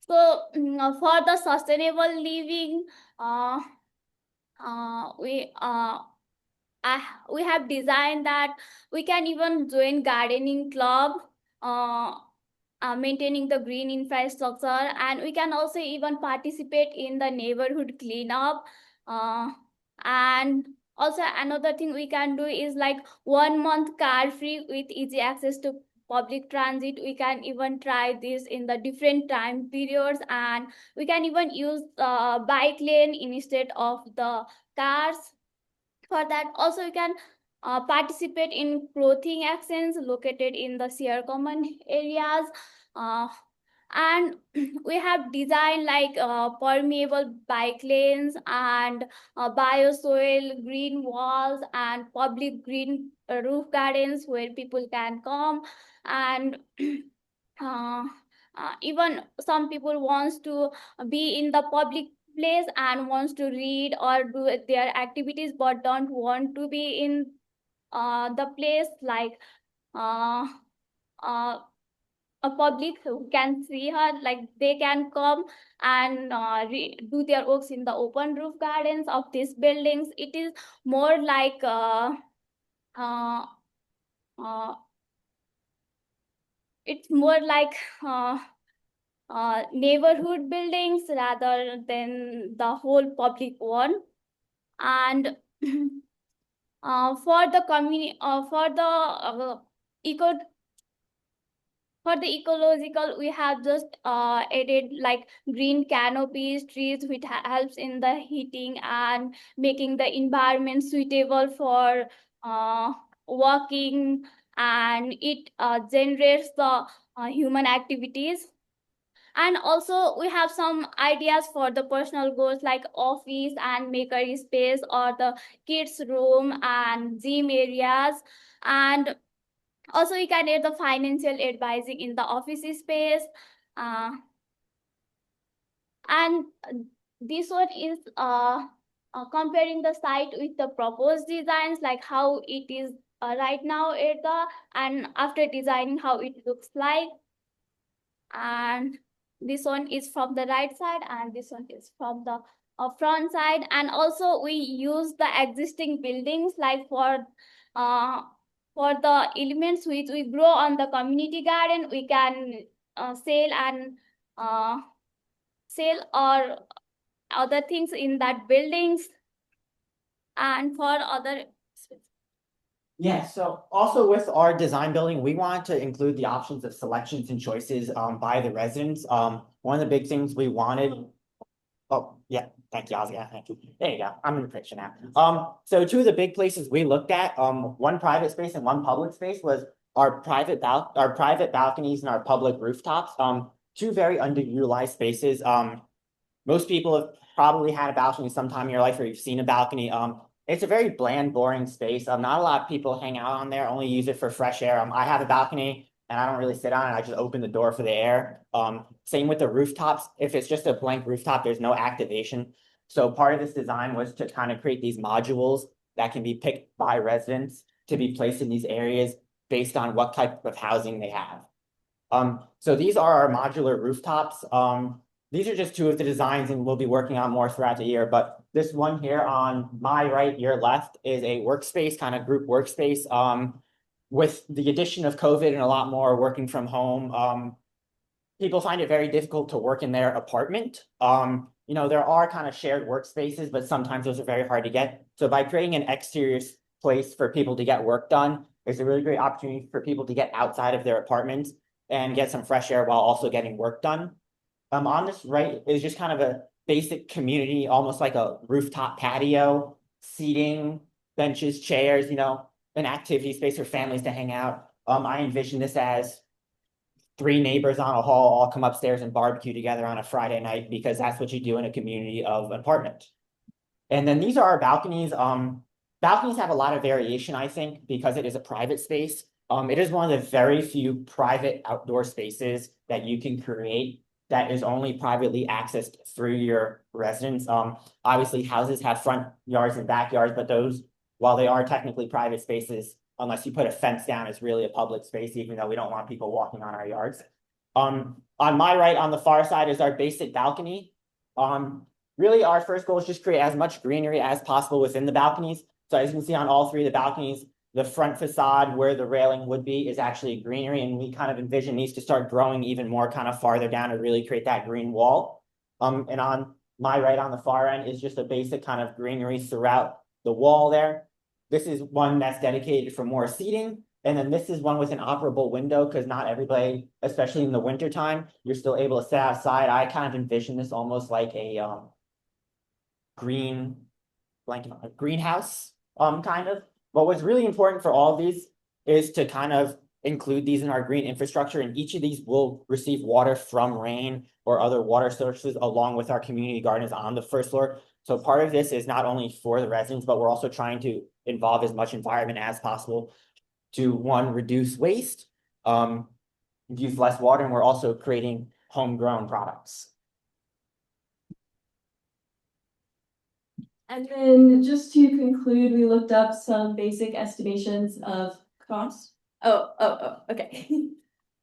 So for the sustainable living, we have designed that we can even join gardening club, maintaining the green infrastructure, and we can also even participate in the neighborhood cleanup. And also another thing we can do is like 1 month car free with easy access to public transit. We can even try this in the different time periods, and we can even use bike lane instead of the cars. For that, also you can participate in clothing actions located in the share common areas. And we have designed like permeable bike lanes and biosoil green walls and public green roof gardens where people can come. And even some people wants to be in the public place and wants to read or do their activities but don't want to be in the place, like a public who can see her, like they can come and do their works in the open roof gardens of these buildings. It is more like it's more like neighborhood buildings rather than the whole public one. And for the community, for the ecological, we have just added like green canopies, trees, which helps in the heating and making the environment suitable for walking, and it generates the human activities. And also we have some ideas for the personal goals like office and maker space or the kids room and gym areas. And also you can add the financial advising in the office space. And this one is comparing the site with the proposed designs, like how it is right now at the, and after designing how it looks like. And this one is from the right side and this one is from the front side. And also we use the existing buildings, like for the elements which we grow on the community garden, we can sell or other things in that buildings. And for other Yeah, so also with our design building, we wanted to include the options of selections and choices by the residents. One of the big things we wanted. Oh, yeah, thank you, Ozzy. Thank you. There you go. I'm in the picture now. So two of the big places we looked at, one private space and one public space, was our private balconies and our public rooftops. Two very underutilized spaces. Most people have probably had a balcony sometime in your life, or you've seen a balcony. It's a very bland, boring space. Not a lot of people hang out on there, only use it for fresh air. I have a balcony. and I don't really sit on it. I just open the door for the air. Same with the rooftops. If it's just a blank rooftop, there's no activation. So part of this design was to kind of create these modules that can be picked by residents to be placed in these areas based on what type of housing they have. So these are our modular rooftops. These are just two of the designs, and we'll be working on more throughout the year. But this one here on my right, your left, is a workspace, kind of group workspace. With the addition of COVID and a lot more working from home, people find it very difficult to work in their apartment. You know, there are kind of shared workspaces, but sometimes those are very hard to get. So by creating an exterior place for people to get work done, there's a really great opportunity for people to get outside of their apartments and get some fresh air while also getting work done. On this right is just kind of a basic community, almost like a rooftop patio, seating, benches, chairs, you know, an activity space for families to hang out. I envision this as 3 neighbors on a hall all come upstairs and barbecue together on a Friday night, because that's what you do in a community of an apartment. And then these are our balconies. Balconies have a lot of variation, I think, because it is a private space. It is one of the very few private outdoor spaces that you can create that is only privately accessed through your residence. Obviously, houses have front yards and backyards, but those, while they are technically private spaces, unless you put a fence down, it's really a public space, even though we don't want people walking on our yards. On my right, on the far side, is our basic balcony. Really, our first goal is just create as much greenery as possible within the balconies. So as you can see on all 3 of the balconies, the front facade where the railing would be is actually greenery, and we kind of envision these to start growing even more kind of farther down to really create that green wall. And on my right on the far end is just a basic kind of greenery throughout the wall there. This is one that's dedicated for more seating. And then this is one with an operable window, because not everybody, especially in the winter time, you're still able to sit outside. I kind of envision this almost like a greenhouse, kind of. But what's really important for all of these is to kind of include these in our green infrastructure, and each of these will receive water from rain or other water sources along with our community gardens on the first floor. So part of this is not only for the residents, but we're also trying to involve as much environment as possible to, one, reduce waste, use less water, and we're also creating homegrown products. And then just to conclude, we looked up some basic estimations of costs. Okay.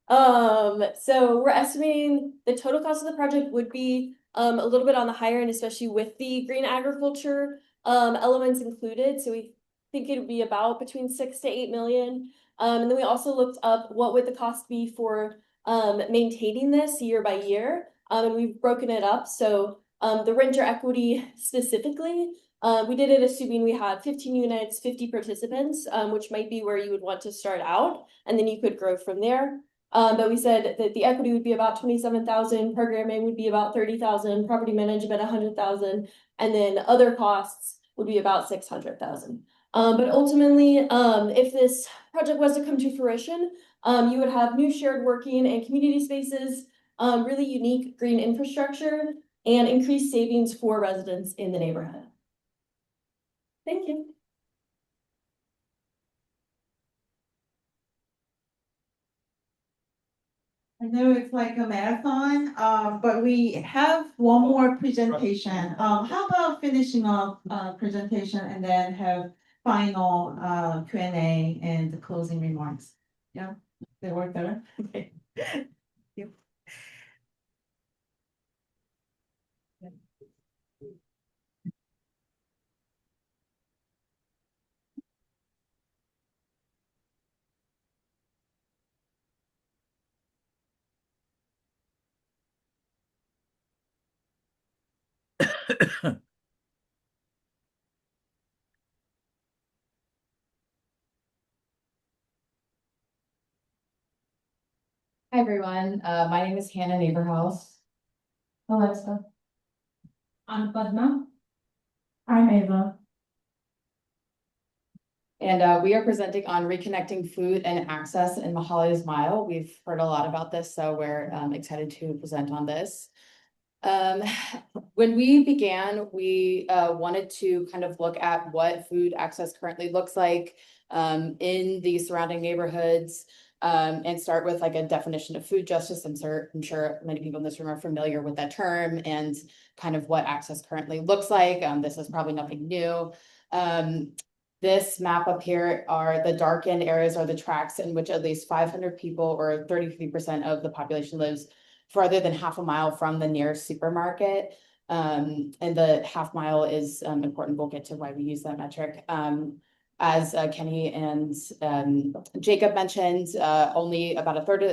So we're estimating the total cost of the project would be a little bit on the higher end, especially with the green agriculture elements included. So we think it would be about between 6 to 8 million. And then we also looked up what would the cost be for maintaining this year by year. And we've broken it up. So the renter equity specifically, we did it assuming we had 15 units, 50 participants, which might be where you would want to start out, and then you could grow from there. But we said that the equity would be about 27,000, programming would be about 30,000, property management 100,000, and then other costs would be about 600,000. But ultimately, if this project was to come to fruition, you would have new shared working and community spaces, really unique green infrastructure, and increased savings for residents in the neighborhood. Thank you. I know it's like a marathon, but we have one more presentation. How about finishing off presentation and then have final Q&A and closing remarks? Yeah, they work better. Okay. Yep. Hi, everyone. My name is Hannah Neighborhouse. Alexa. I'm Padma. I'm Ava. And we are presenting on reconnecting food and access in Mahalia's Mile. We've heard a lot about this, so we're excited to present on this. When we began, we wanted to kind of look at what food access currently looks like in the surrounding neighborhoods. and start with like a definition of food justice. I'm sure many people in this room are familiar with that term and kind of what access currently looks like. This is probably nothing new. This map up here are the darkened areas are the tracts in which at least 500 people or 33% of the population lives farther than half a mile from the nearest supermarket. And the half mile is important. We'll get to why we use that metric. As Kenny and Jacob mentioned, only about a third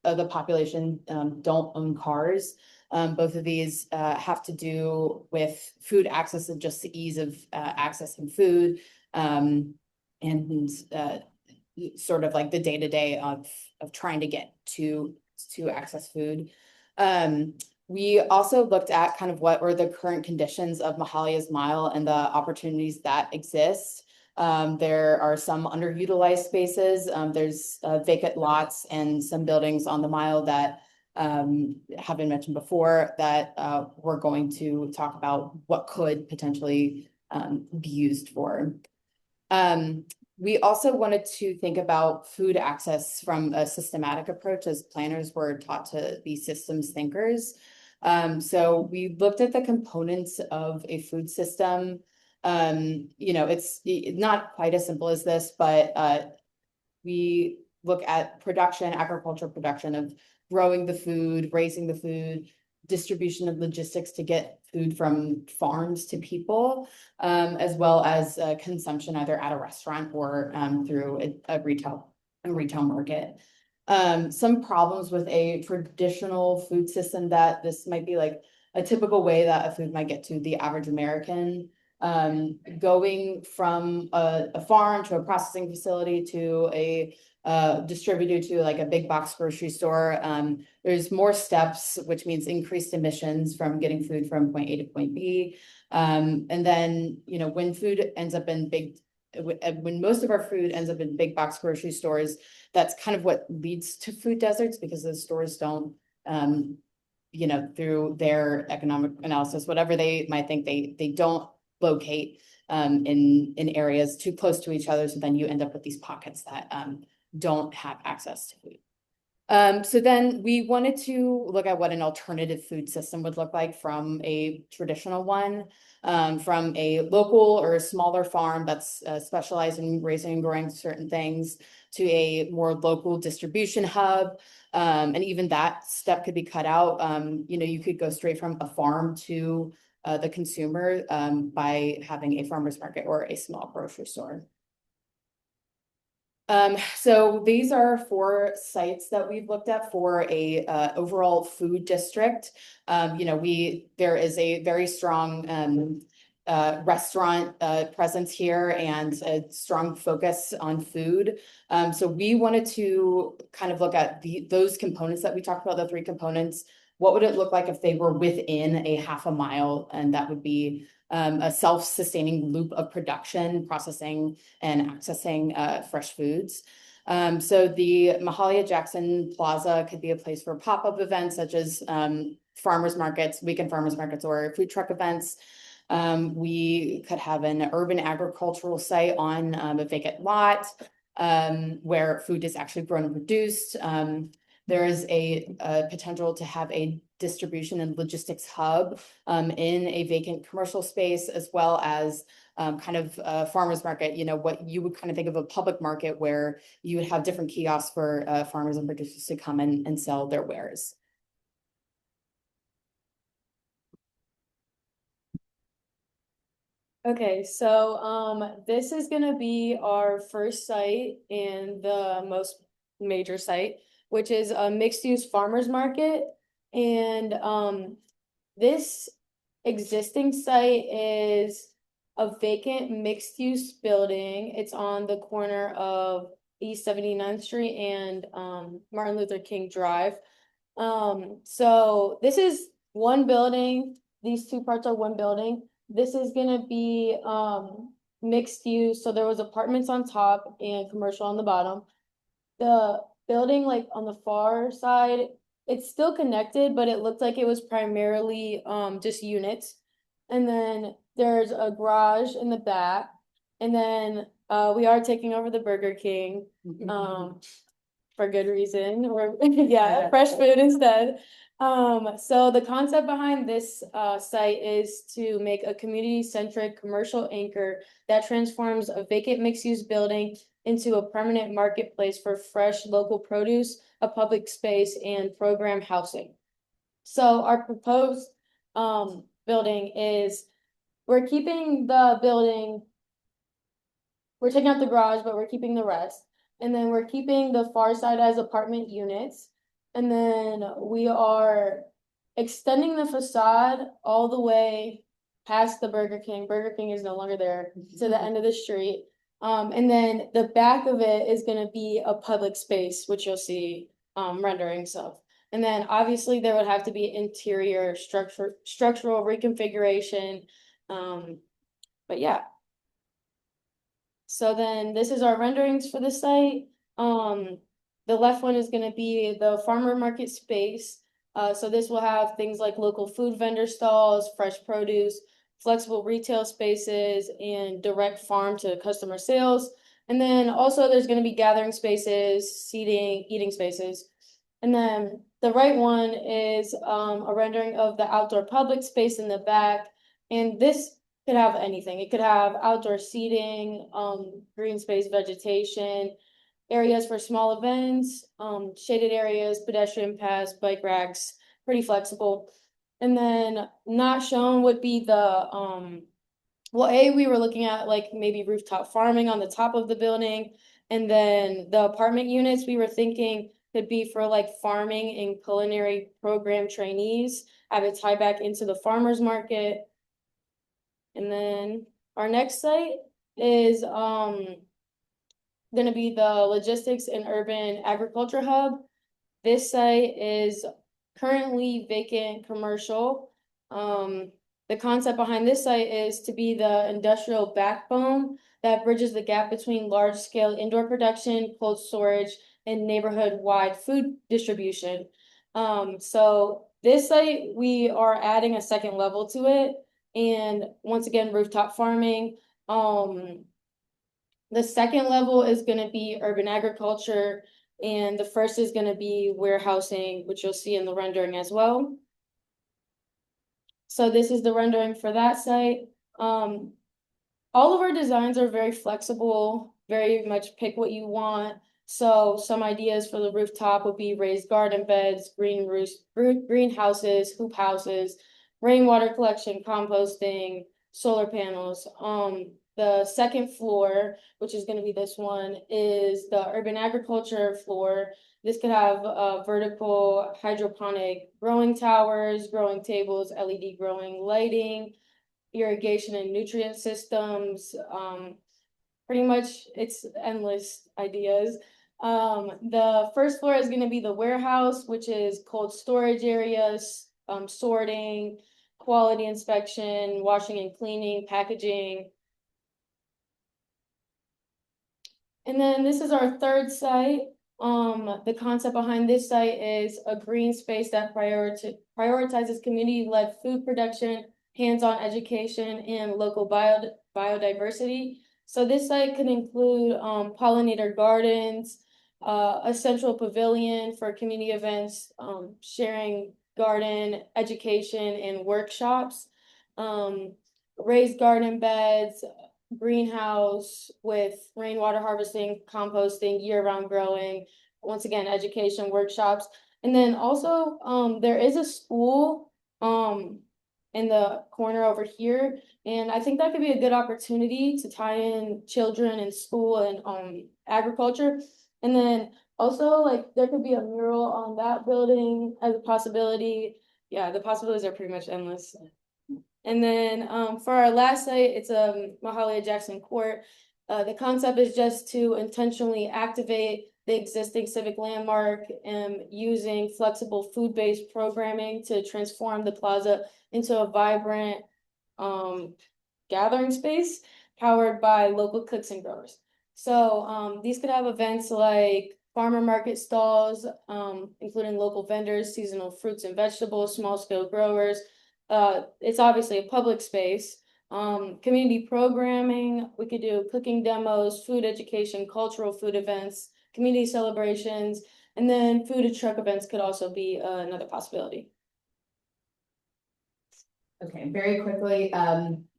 of the population don't own cars. Both of these have to do with food access and just the ease of accessing food, and sort of like the day-to-day of trying to get to access food. We also looked at kind of what were the current conditions of Mahalia's Mile and the opportunities that exist. There are some underutilized spaces. There's vacant lots and some buildings on the mile that have been mentioned before that we're going to talk about what could potentially be used for. We also wanted to think about food access from a systematic approach, as planners were taught to be systems thinkers. So we looked at the components of a food system. It's not quite as simple as this, but we look at production, agricultural production of growing the food, raising the food, distribution of logistics to get food from farms to people, as well as consumption either at a restaurant or through a retail market. Some problems with a traditional food system that this might be like a typical way that a food might get to the average American, going from a farm to a processing facility to a distributed to like a big box grocery store. There's more steps, which means increased emissions from getting food from point A to point B. And then, when food ends up in when most of our food ends up in big box grocery stores, that's kind of what leads to food deserts, because those stores don't, through their economic analysis, whatever they might think, they don't locate in areas too close to each other. So then you end up with these pockets that don't have access to food. So then we wanted to look at what an alternative food system would look like from a traditional one, from a local or a smaller farm that's specialized in raising and growing certain things, to a more local distribution hub. And even that step could be cut out. You could go straight from a farm to the consumer by having a farmer's market or a small grocery store. So these are 4 sites that we've looked at for a overall food district. There is a very strong restaurant presence here and a strong focus on food. So we wanted to kind of look at those components that we talked about, the 3 components. What would it look like if they were within a half a mile? And that would be a self-sustaining loop of production, processing, and accessing fresh foods. So the Mahalia Jackson Plaza could be a place for pop-up events such as farmers markets, weekend farmers markets, or food truck events. We could have an urban agricultural site on a vacant lot where food is actually grown and produced. There is a potential to have a distribution and logistics hub in a vacant commercial space, as well as kind of a farmer's market, what you would kind of think of a public market where you would have different kiosks for farmers and producers to come in and sell their wares. Okay, so this is gonna be our first site and the most major site, which is a mixed-use farmers market. And this existing site is a vacant mixed-use building. It's on the corner of East 79th Street and Martin Luther King Drive. So this is one building. These 2 parts are one building. This is gonna be mixed use. So there was apartments on top and commercial on the bottom. The building like on the far side, it's still connected, but it looked like it was primarily just units. And then there's a garage in the back. And then we are taking over the Burger King. for good reason, or yeah, fresh food instead. So the concept behind this site is to make a community-centric commercial anchor that transforms a vacant mixed-use building into a permanent marketplace for fresh local produce, a public space, and program housing. So our proposed building is, we're keeping the building, we're taking out the garage, but we're keeping the rest. And then we're keeping the far side as apartment units. And then we are extending the facade all the way past the Burger King. Burger King is no longer there, to the end of the street. And then the back of it is gonna be a public space, which you'll see renderings of. And then obviously there would have to be interior structural reconfiguration. But yeah. So then this is our renderings for the site. The left one is gonna be the farmer market space. So this will have things like local food vendor stalls, fresh produce, flexible retail spaces, and direct farm to customer sales. And then also there's gonna be gathering spaces, seating, eating spaces. And then the right one is a rendering of the outdoor public space in the back. And this could have anything. It could have outdoor seating, green space, vegetation, areas for small events, shaded areas, pedestrian paths, bike racks, pretty flexible. And then not shown would be the, well, we were looking at like maybe rooftop farming on the top of the building. And then the apartment units we were thinking could be for like farming and culinary program trainees, have it tie back into the farmer's market. And then our next site is gonna be the logistics and urban agriculture hub. This site is currently vacant commercial. The concept behind this site is to be the industrial backbone that bridges the gap between large scale indoor production, cold storage, and neighborhood-wide food distribution. So this site, we are adding a second level to it. And once again, rooftop farming. The second level is gonna be urban agriculture, and the first is gonna be warehousing, which you'll see in the rendering as well. So this is the rendering for that site. All of our designs are very flexible, very much pick what you want. So some ideas for the rooftop would be raised garden beds, greenhouses, hoop houses, rainwater collection, composting, solar panels. The second floor, which is gonna be this one, is the urban agriculture floor. This could have vertical hydroponic growing towers, growing tables, LED growing lighting, irrigation and nutrient systems. Pretty much it's endless ideas. The first floor is gonna be the warehouse, which is cold storage areas, sorting, quality inspection, washing and cleaning, packaging. And then this is our third site. The concept behind this site is a green space that prioritizes community-led food production, hands-on education, and local biodiversity. So this site can include pollinator gardens, a central pavilion for community events, sharing garden education and workshops, raised garden beds, greenhouse with rainwater harvesting, composting, year-round growing, once again, education workshops. And then also there is a school in the corner over here, and I think that could be a good opportunity to tie in children in school and agriculture. And then also like there could be a mural on that building as a possibility. Yeah, the possibilities are pretty much endless. And then for our last site, it's Mahalia Jackson Court. The concept is just to intentionally activate the existing civic landmark using flexible food-based programming to transform the plaza into a vibrant gathering space powered by local cooks and growers. So these could have events like farmer market stalls, including local vendors, seasonal fruits and vegetables, small-scale growers. It's obviously a public space. Community programming, we could do cooking demos, food education, cultural food events, community celebrations, and then food and truck events could also be another possibility. Okay, very quickly,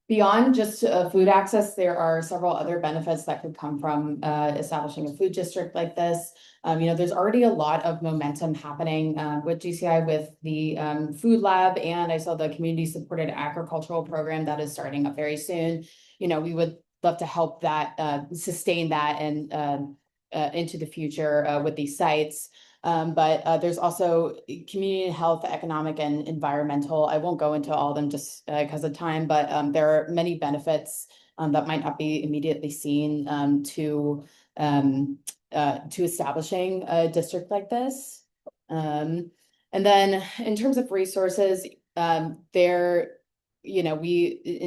beyond just food access, there are several other benefits that could come from establishing a food district like this. There's already a lot of momentum happening with GCI with the food lab, and I saw the community supported agricultural program that is starting up very soon. We would love to help that sustain that and into the future with these sites. But there's also community health, economic, and environmental. I won't go into all of them just because of time, but there are many benefits that might not be immediately seen to establishing a district like this. And then in terms of resources, in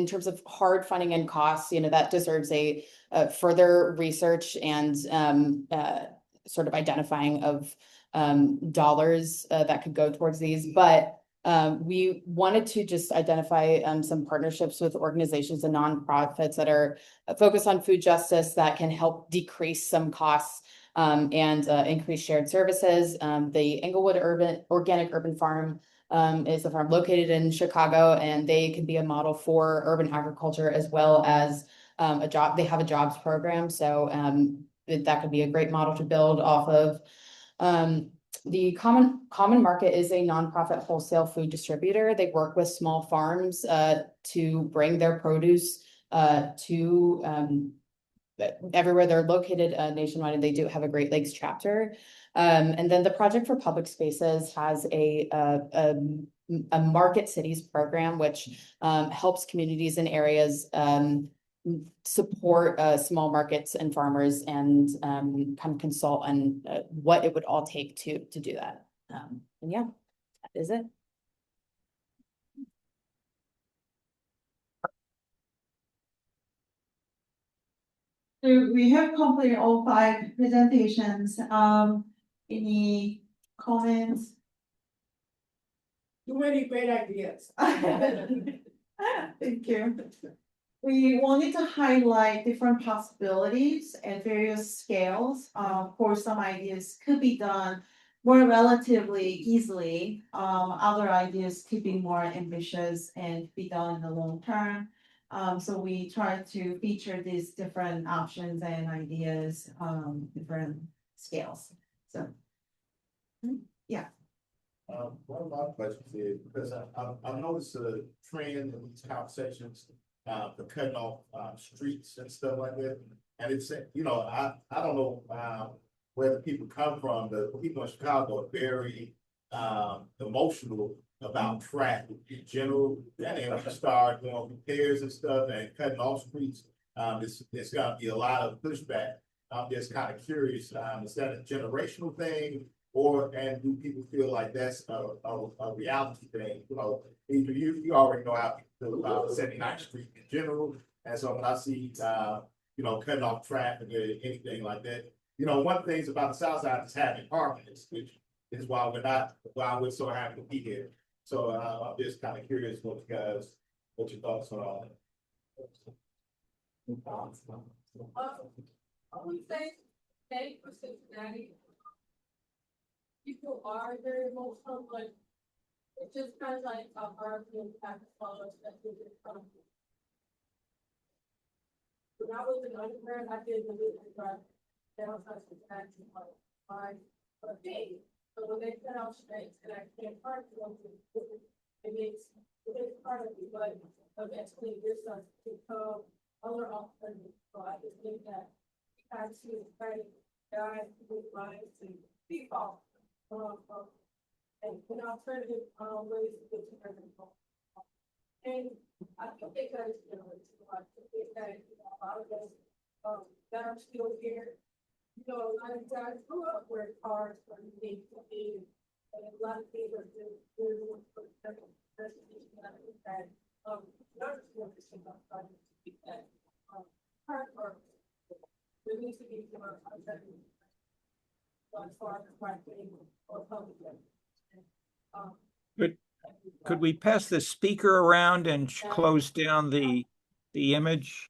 terms of hard funding and costs, that deserves a further research and sort of identifying of dollars that could go towards these. But we wanted to just identify some partnerships with organizations and nonprofits that are focused on food justice that can help decrease some costs and increase shared services. The Englewood Organic Urban Farm is a farm located in Chicago, and they can be a model for urban agriculture as well as they have a jobs program. So that could be a great model to build off of. The Common Market is a nonprofit wholesale food distributor. They work with small farms to bring their produce to everywhere they're located nationwide, and they do have a Great Lakes chapter. And then the Project for Public Spaces has a Market Cities program, which helps communities in areas support small markets and farmers and kind of consult on what it would all take to do that. And yeah, that is it. So we have completed all 5 presentations. Any comments? Too many great ideas. Thank you. We wanted to highlight different possibilities at various scales. Of course, some ideas could be done more relatively easily. Other ideas could be more ambitious and be done in the long term. So we try to feature these different options and ideas, different scales. So, yeah. One of my questions is, because I've noticed a trend in these conversations, the cutting off streets and stuff like that. And it's, I don't know where the people come from. The people in Chicago are very emotional about traffic in general. And then when you start doing repairs and stuff and cutting off streets, there's gonna be a lot of pushback. I'm just kind of curious, is that a generational thing? And do people feel like that's a reality thing? You already know how people feel about 79th Street in general. And so when I see, cutting off traffic or anything like that, one of the things about the South Side is having harmonies, which is why we're so happy to be here. So I'm just kind of curious what your thoughts are on it. I would say, for Cincinnati, people are very emotional, but it's just kind of like our impact follows that we did from. When I was an undergrad, I did the drive downside Cincinnati like 5 a day. So when they cut out streets and I can't park them, it makes part of me, but eventually this starts to become other alternatives. So I just think that we have to try to guide with minds and people. And an alternative ways to get to everything. And I think they got it, that a lot of us that are still here, a lot of guys grew up where cars were made to be, and a lot of people are doing for second presentation. I think that not just about trying to keep that there needs to be more Could we pass the speaker around and close down the image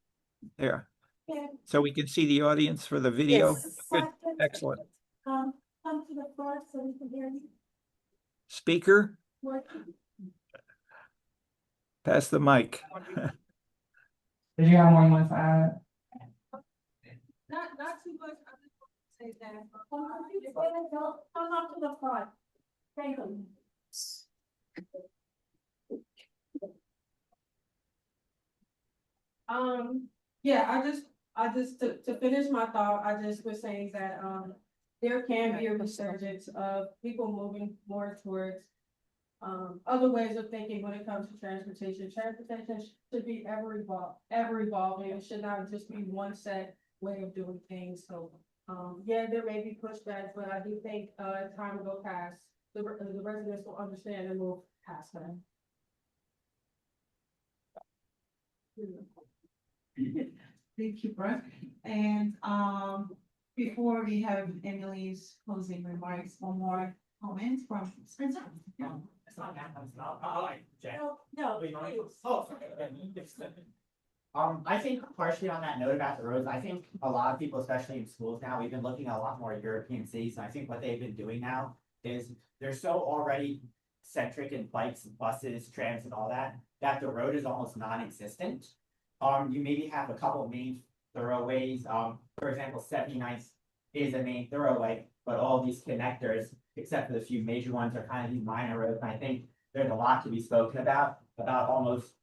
there? Yeah. So we can see the audience for the video? Yes. Good. Excellent. Come to the front so we can hear you. Speaker, What? pass the mic. Did you have more you want to add? Not too much, I just want to say that. Come up to the front. Thank you. Yeah, to finish my thought, I just was saying that, there can be a resurgence of people moving more towards other ways of thinking when it comes to transportation. Transportation should be ever evolving. It should not just be one set way of doing things. So, yeah, there may be pushback, but I do think, time will go past. The residents will understand and move past that. Thank you, Brooke. And before we have Emily's closing remarks, one more comment from Spencer. No. I think partially on that note about the roads, I think a lot of people, especially in schools now, we've been looking at a lot more European cities. And I think what they've been doing now is they're so already centric in bikes, buses, trams and all that, that the road is almost non-existent. You maybe have a couple of main thoroughways. For example, 79th is a main thoroughway, but all these connectors, except for the few major ones, are kind of these minor roads. And I think there's a lot to be spoken about almost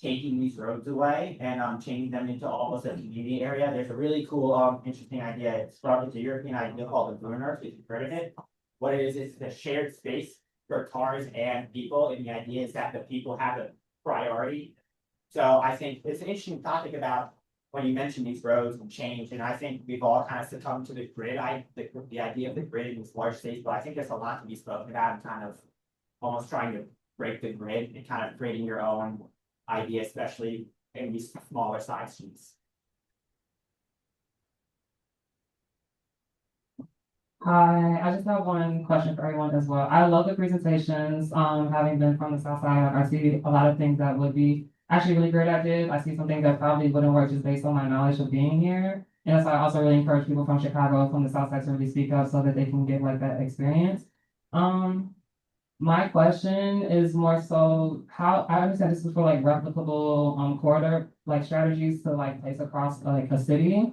taking these roads away and changing them into almost a community area. There's a really cool, interesting idea. It's a European idea called the Blue Earth, if you've heard of it. What it is a shared space for cars and people, and the idea is that the people have a priority. So I think it's an interesting topic about when you mention these roads and change, and I think we've all kind of succumbed to the grid, the idea of the grid in these large states, but I think there's a lot to be spoken about and kind of almost trying to break the grid and kind of creating your own idea, especially in these smaller side streets. Hi, I just have one question for everyone as well. I love the presentations. Having been from the South Side, I see a lot of things that would be actually really great ideas. I see some things that probably wouldn't work just based on my knowledge of being here. And that's why I also really encourage people from Chicago, from the South Side to really speak up so that they can get like that experience. My question is more so how I understand this is for like replicable corridor like strategies to like place across like a city.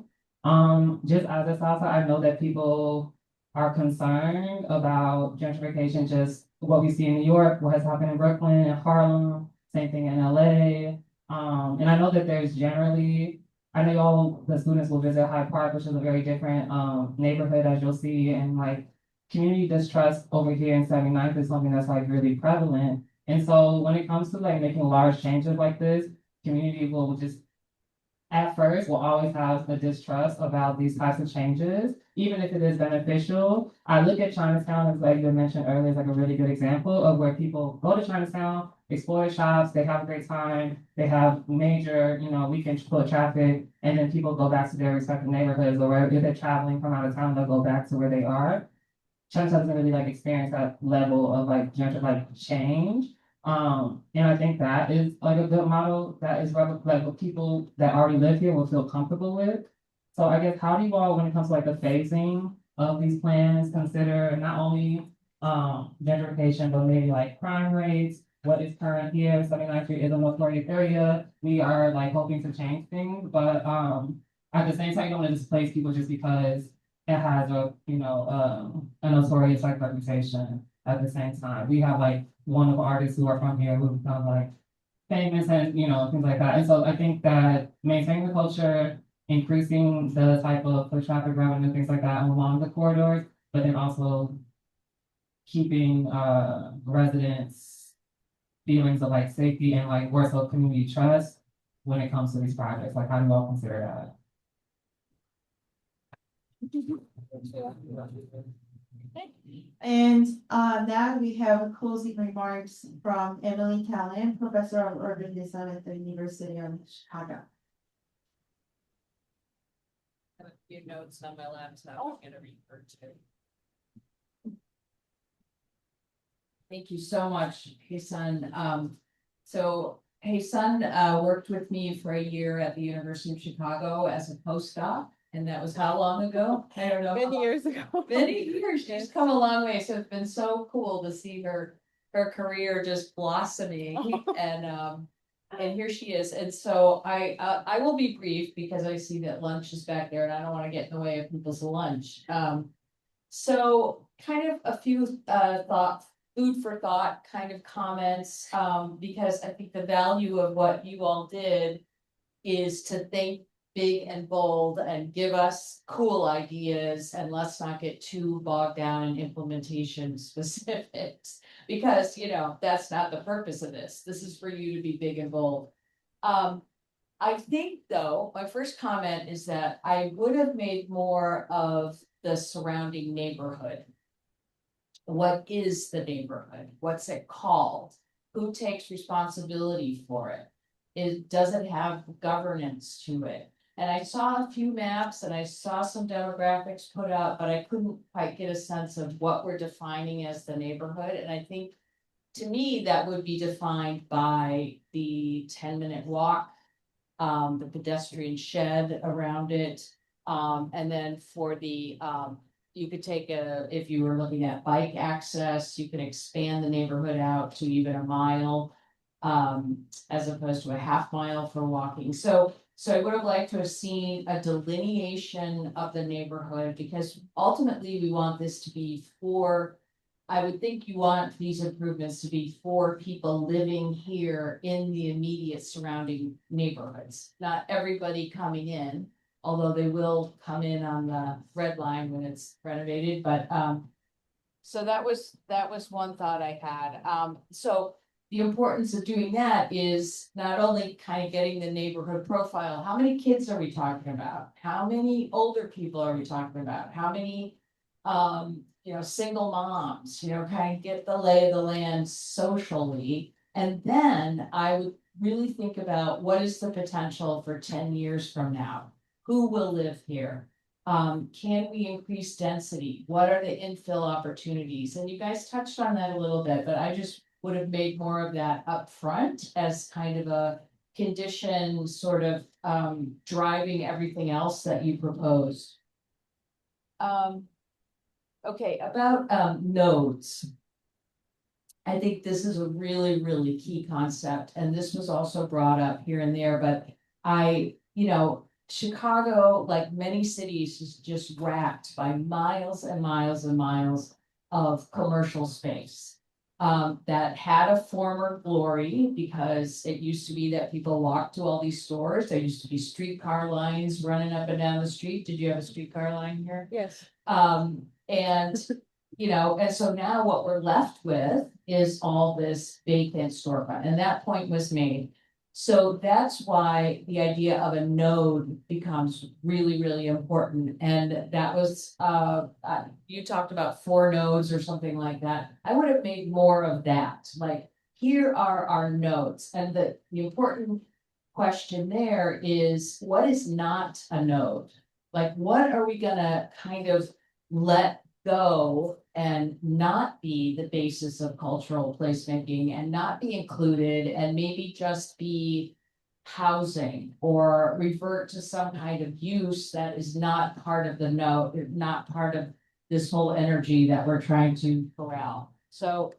Just as a South Side, I know that people are concerned about gentrification, just what we see in New York, what has happened in Brooklyn and Harlem, same thing in LA. And I know that there's generally, I know all the students will visit Hyde Park, which is a very different neighborhood as you'll see, and like community distrust over here in 79th is something that's like really prevalent. And so when it comes to like making large changes like this, community will just at first will always have a distrust about these types of changes, even if it is beneficial. I look at Chinatown, as like you mentioned earlier, as like a really good example of where people go to Chinatown, explore the shops, they have a great time, they have major, weekend foot traffic, and then people go back to their respective neighborhoods, or if they're traveling from out of town, they'll go back to where they are. Chinatown doesn't really like experience that level of like change. And I think that is like a good model that is like what people that already live here will feel comfortable with. So I guess how do you all, when it comes to like the phasing of these plans, consider not only gentrification, but maybe like crime rates, what is current here, 79th Street is a notorious area. We are like hoping to change things, but at the same time, you don't want to displace people just because it has a a notorious like reputation. At the same time, we have like one of the artists who are from here who become like famous and things like that. And so I think that maintaining the culture, increasing the type of foot traffic revenue and things like that along the corridors, but then also keeping residents' feelings of like safety and like more so community trust when it comes to these projects. Like how do you all consider that? And now we have closing remarks from Emily Callan, Professor of Urban Design at the University of Chicago. I have a few notes on my laptop I'm going to refer to. Thank you so much, Hyesun. So Hyesun worked with me for a year at the University of Chicago as a postdoc. And that was how long ago? I don't know. Many years ago. Many years. She's come a long way. So it's been so cool to see her career just blossoming and here she is. And so I will be brief because I see that lunch is back there and I don't want to get in the way of people's lunch. So kind of a few food for thought kind of comments, because I think the value of what you all did is to think big and bold and give us cool ideas, and let's not get too bogged down in implementation specifics, because that's not the purpose of this. This is for you to be big and bold. I think though, my first comment is that I would have made more of the surrounding neighborhood. What is the neighborhood? What's it called? Who takes responsibility for it? Does it have governance to it? And I saw a few maps and I saw some demographics put out, but I couldn't quite get a sense of what we're defining as the neighborhood. And I think to me, that would be defined by the 10-minute walk, the pedestrian shed around it. And then for the, you could take if you were looking at bike access, you could expand the neighborhood out to even a mile, as opposed to a half mile for walking. So I would have liked to have seen a delineation of the neighborhood, because ultimately we want this to be for, I would think you want these improvements to be for people living here in the immediate surrounding neighborhoods. Not everybody coming in, although they will come in on the red line when it's renovated, but so that was one thought I had. So the importance of doing that is not only kind of getting the neighborhood profile. How many kids are we talking about? How many older people are we talking about? How many single moms, kind of get the lay of the land socially. And then I would really think about what is the potential for 10 years from now? Who will live here? Can we increase density? What are the infill opportunities? And you guys touched on that a little bit, but I just would have made more of that up front as kind of a condition sort of driving everything else that you proposed. Okay, about nodes. I think this is a really, really key concept, and this was also brought up here and there, but Chicago, like many cities, is just racked by miles and miles and miles of commercial space that had a former glory, because it used to be that people walked to all these stores. There used to be streetcar lines running up and down the street. Did you have a streetcar line here? Yes. And so now what we're left with is all this vacant storefront, and that point was made. So that's why the idea of a node becomes really, really important. And that was, you talked about 4 nodes or something like that. I would have made more of that. Like, here are our nodes. And the important question there is, what is not a node? Like, what are we gonna kind of let go and not be the basis of cultural placemaking and not be included, and maybe just be housing or revert to some kind of use that is not part of the node, not part of this whole energy that we're trying to corral. So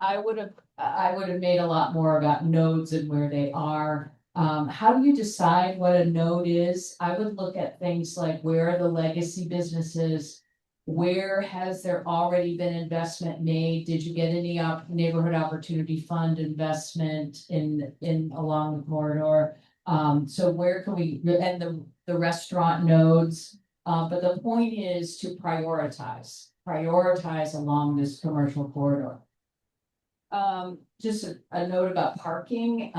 I would have made a lot more about nodes and where they are. How do you decide what a node is? I would look at things like, where are the legacy businesses? Where has there already been investment made? Did you get any neighborhood opportunity fund investment in along the corridor? So where can we, and the restaurant nodes? But the point is to prioritize along this commercial corridor. Just a note about parking.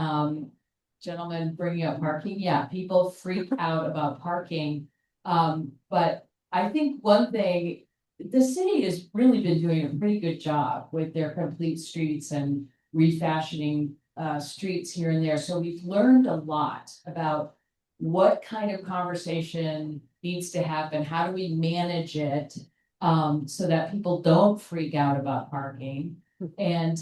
Gentlemen bringing up parking. Yeah, people freak out about parking. But I think one thing, the city has really been doing a pretty good job with their complete streets and refashioning streets here and there. So we've learned a lot about what kind of conversation needs to happen. How do we manage it so that people don't freak out about parking? And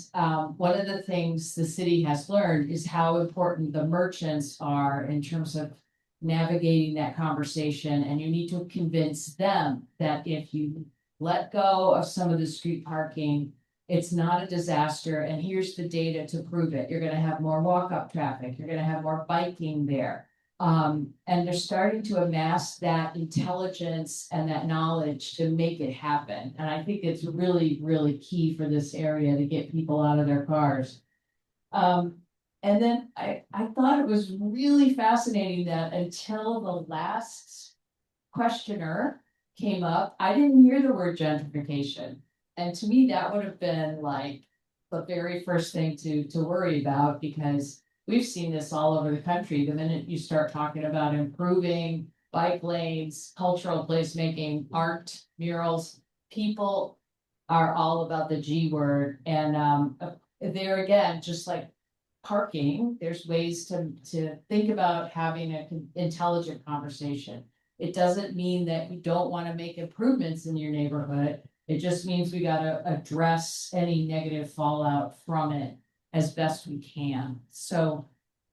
one of the things the city has learned is how important the merchants are in terms of navigating that conversation, and you need to convince them that if you let go of some of the street parking, it's not a disaster, and here's the data to prove it. You're gonna have more walk-up traffic, you're gonna have more biking there. And they're starting to amass that intelligence and that knowledge to make it happen. And I think it's really, really key for this area to get people out of their cars. And then I thought it was really fascinating that until the last questioner came up, I didn't hear the word gentrification. And to me, that would have been like the very first thing to worry about, because we've seen this all over the country. The minute you start talking about improving bike lanes, cultural placemaking, art, murals, people are all about the G word. And there again, just like parking, there's ways to think about having an intelligent conversation. It doesn't mean that you don't want to make improvements in your neighborhood. It just means we got to address any negative fallout from it as best we can. So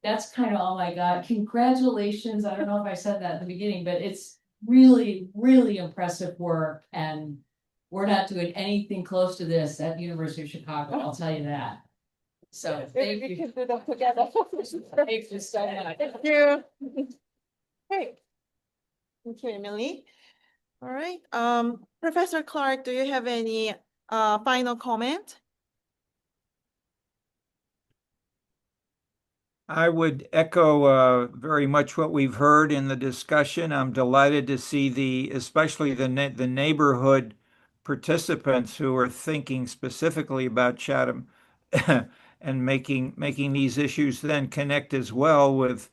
that's kind of all I got. Congratulations. I don't know if I said that at the beginning, but it's really, really impressive work. And we're not doing anything close to this at the University of Chicago, I'll tell you that. So thank you. can do that together. Thank you so much. Thank you. Hey. Thank you, Emily. All right, Professor Clark, do you have any final comment? I would echo very much what we've heard in the discussion. I'm delighted to see especially the neighborhood participants who are thinking specifically about Chatham and making these issues then connect as well with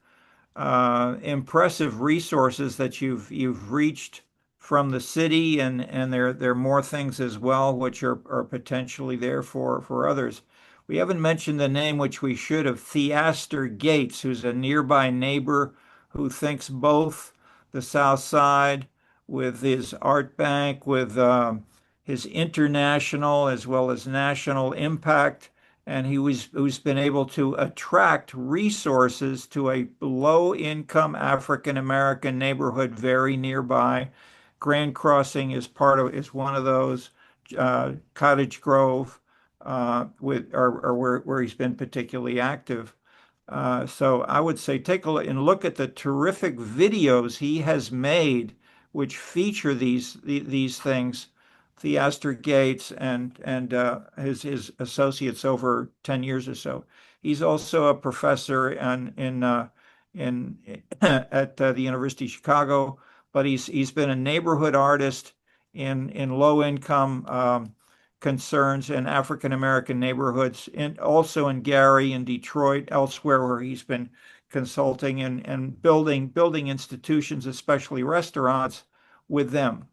impressive resources that you've reached from the city, and there are more things as well which are potentially there for others. We haven't mentioned the name, which we should have, Theaster Gates, who's a nearby neighbor who thinks both the South Side with his art bank, with his international as well as national impact, and who's been able to attract resources to a low-income African-American neighborhood very nearby. Grand Crossing is one of those, Cottage Grove, where he's been particularly active. So I would say take a look and look at the terrific videos he has made, which feature these things. Theaster Gates and his associates over 10 years or so. He's also a professor at the University of Chicago, but he's been a neighborhood artist in low income concerns in African American neighborhoods, and also in Gary and Detroit, elsewhere where he's been consulting and building institutions, especially restaurants, with them.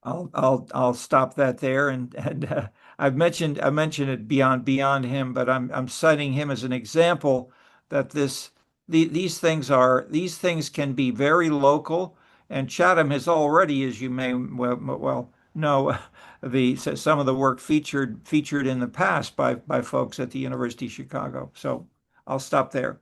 I'll stop that there, and I mentioned it beyond him, but I'm citing him as an example that these things can be very local, and Chatham has already, as you may well know, some of the work featured in the past by folks at the University of Chicago. So I'll stop there.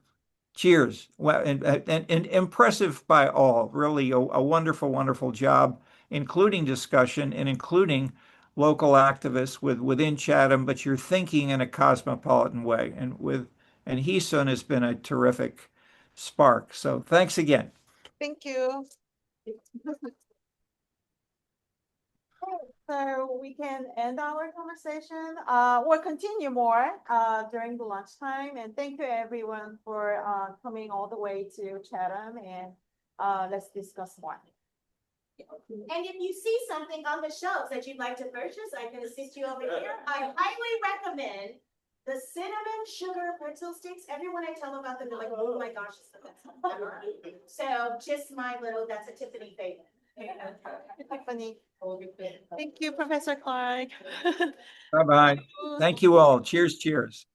Cheers. Well, and impressive by all. Really a wonderful job, including discussion and including local activists within Chatham, but you're thinking in a cosmopolitan way. And Hyesun has been a terrific spark. So thanks again. Thank you. So we can end our conversation. We'll continue more during the lunchtime. And thank you everyone for coming all the way to Chatham, and let's discuss more. And if you see something on the shelves that you'd like to purchase, I can assist you over here. I highly recommend the cinnamon sugar pretzel sticks. Everyone I tell about them, they're like, oh my gosh, it's the best ever. So just that's a Tiffany favorite. Tiffany. Thank you, Professor Clark. Bye-bye. Thank you all. Cheers. Cheers.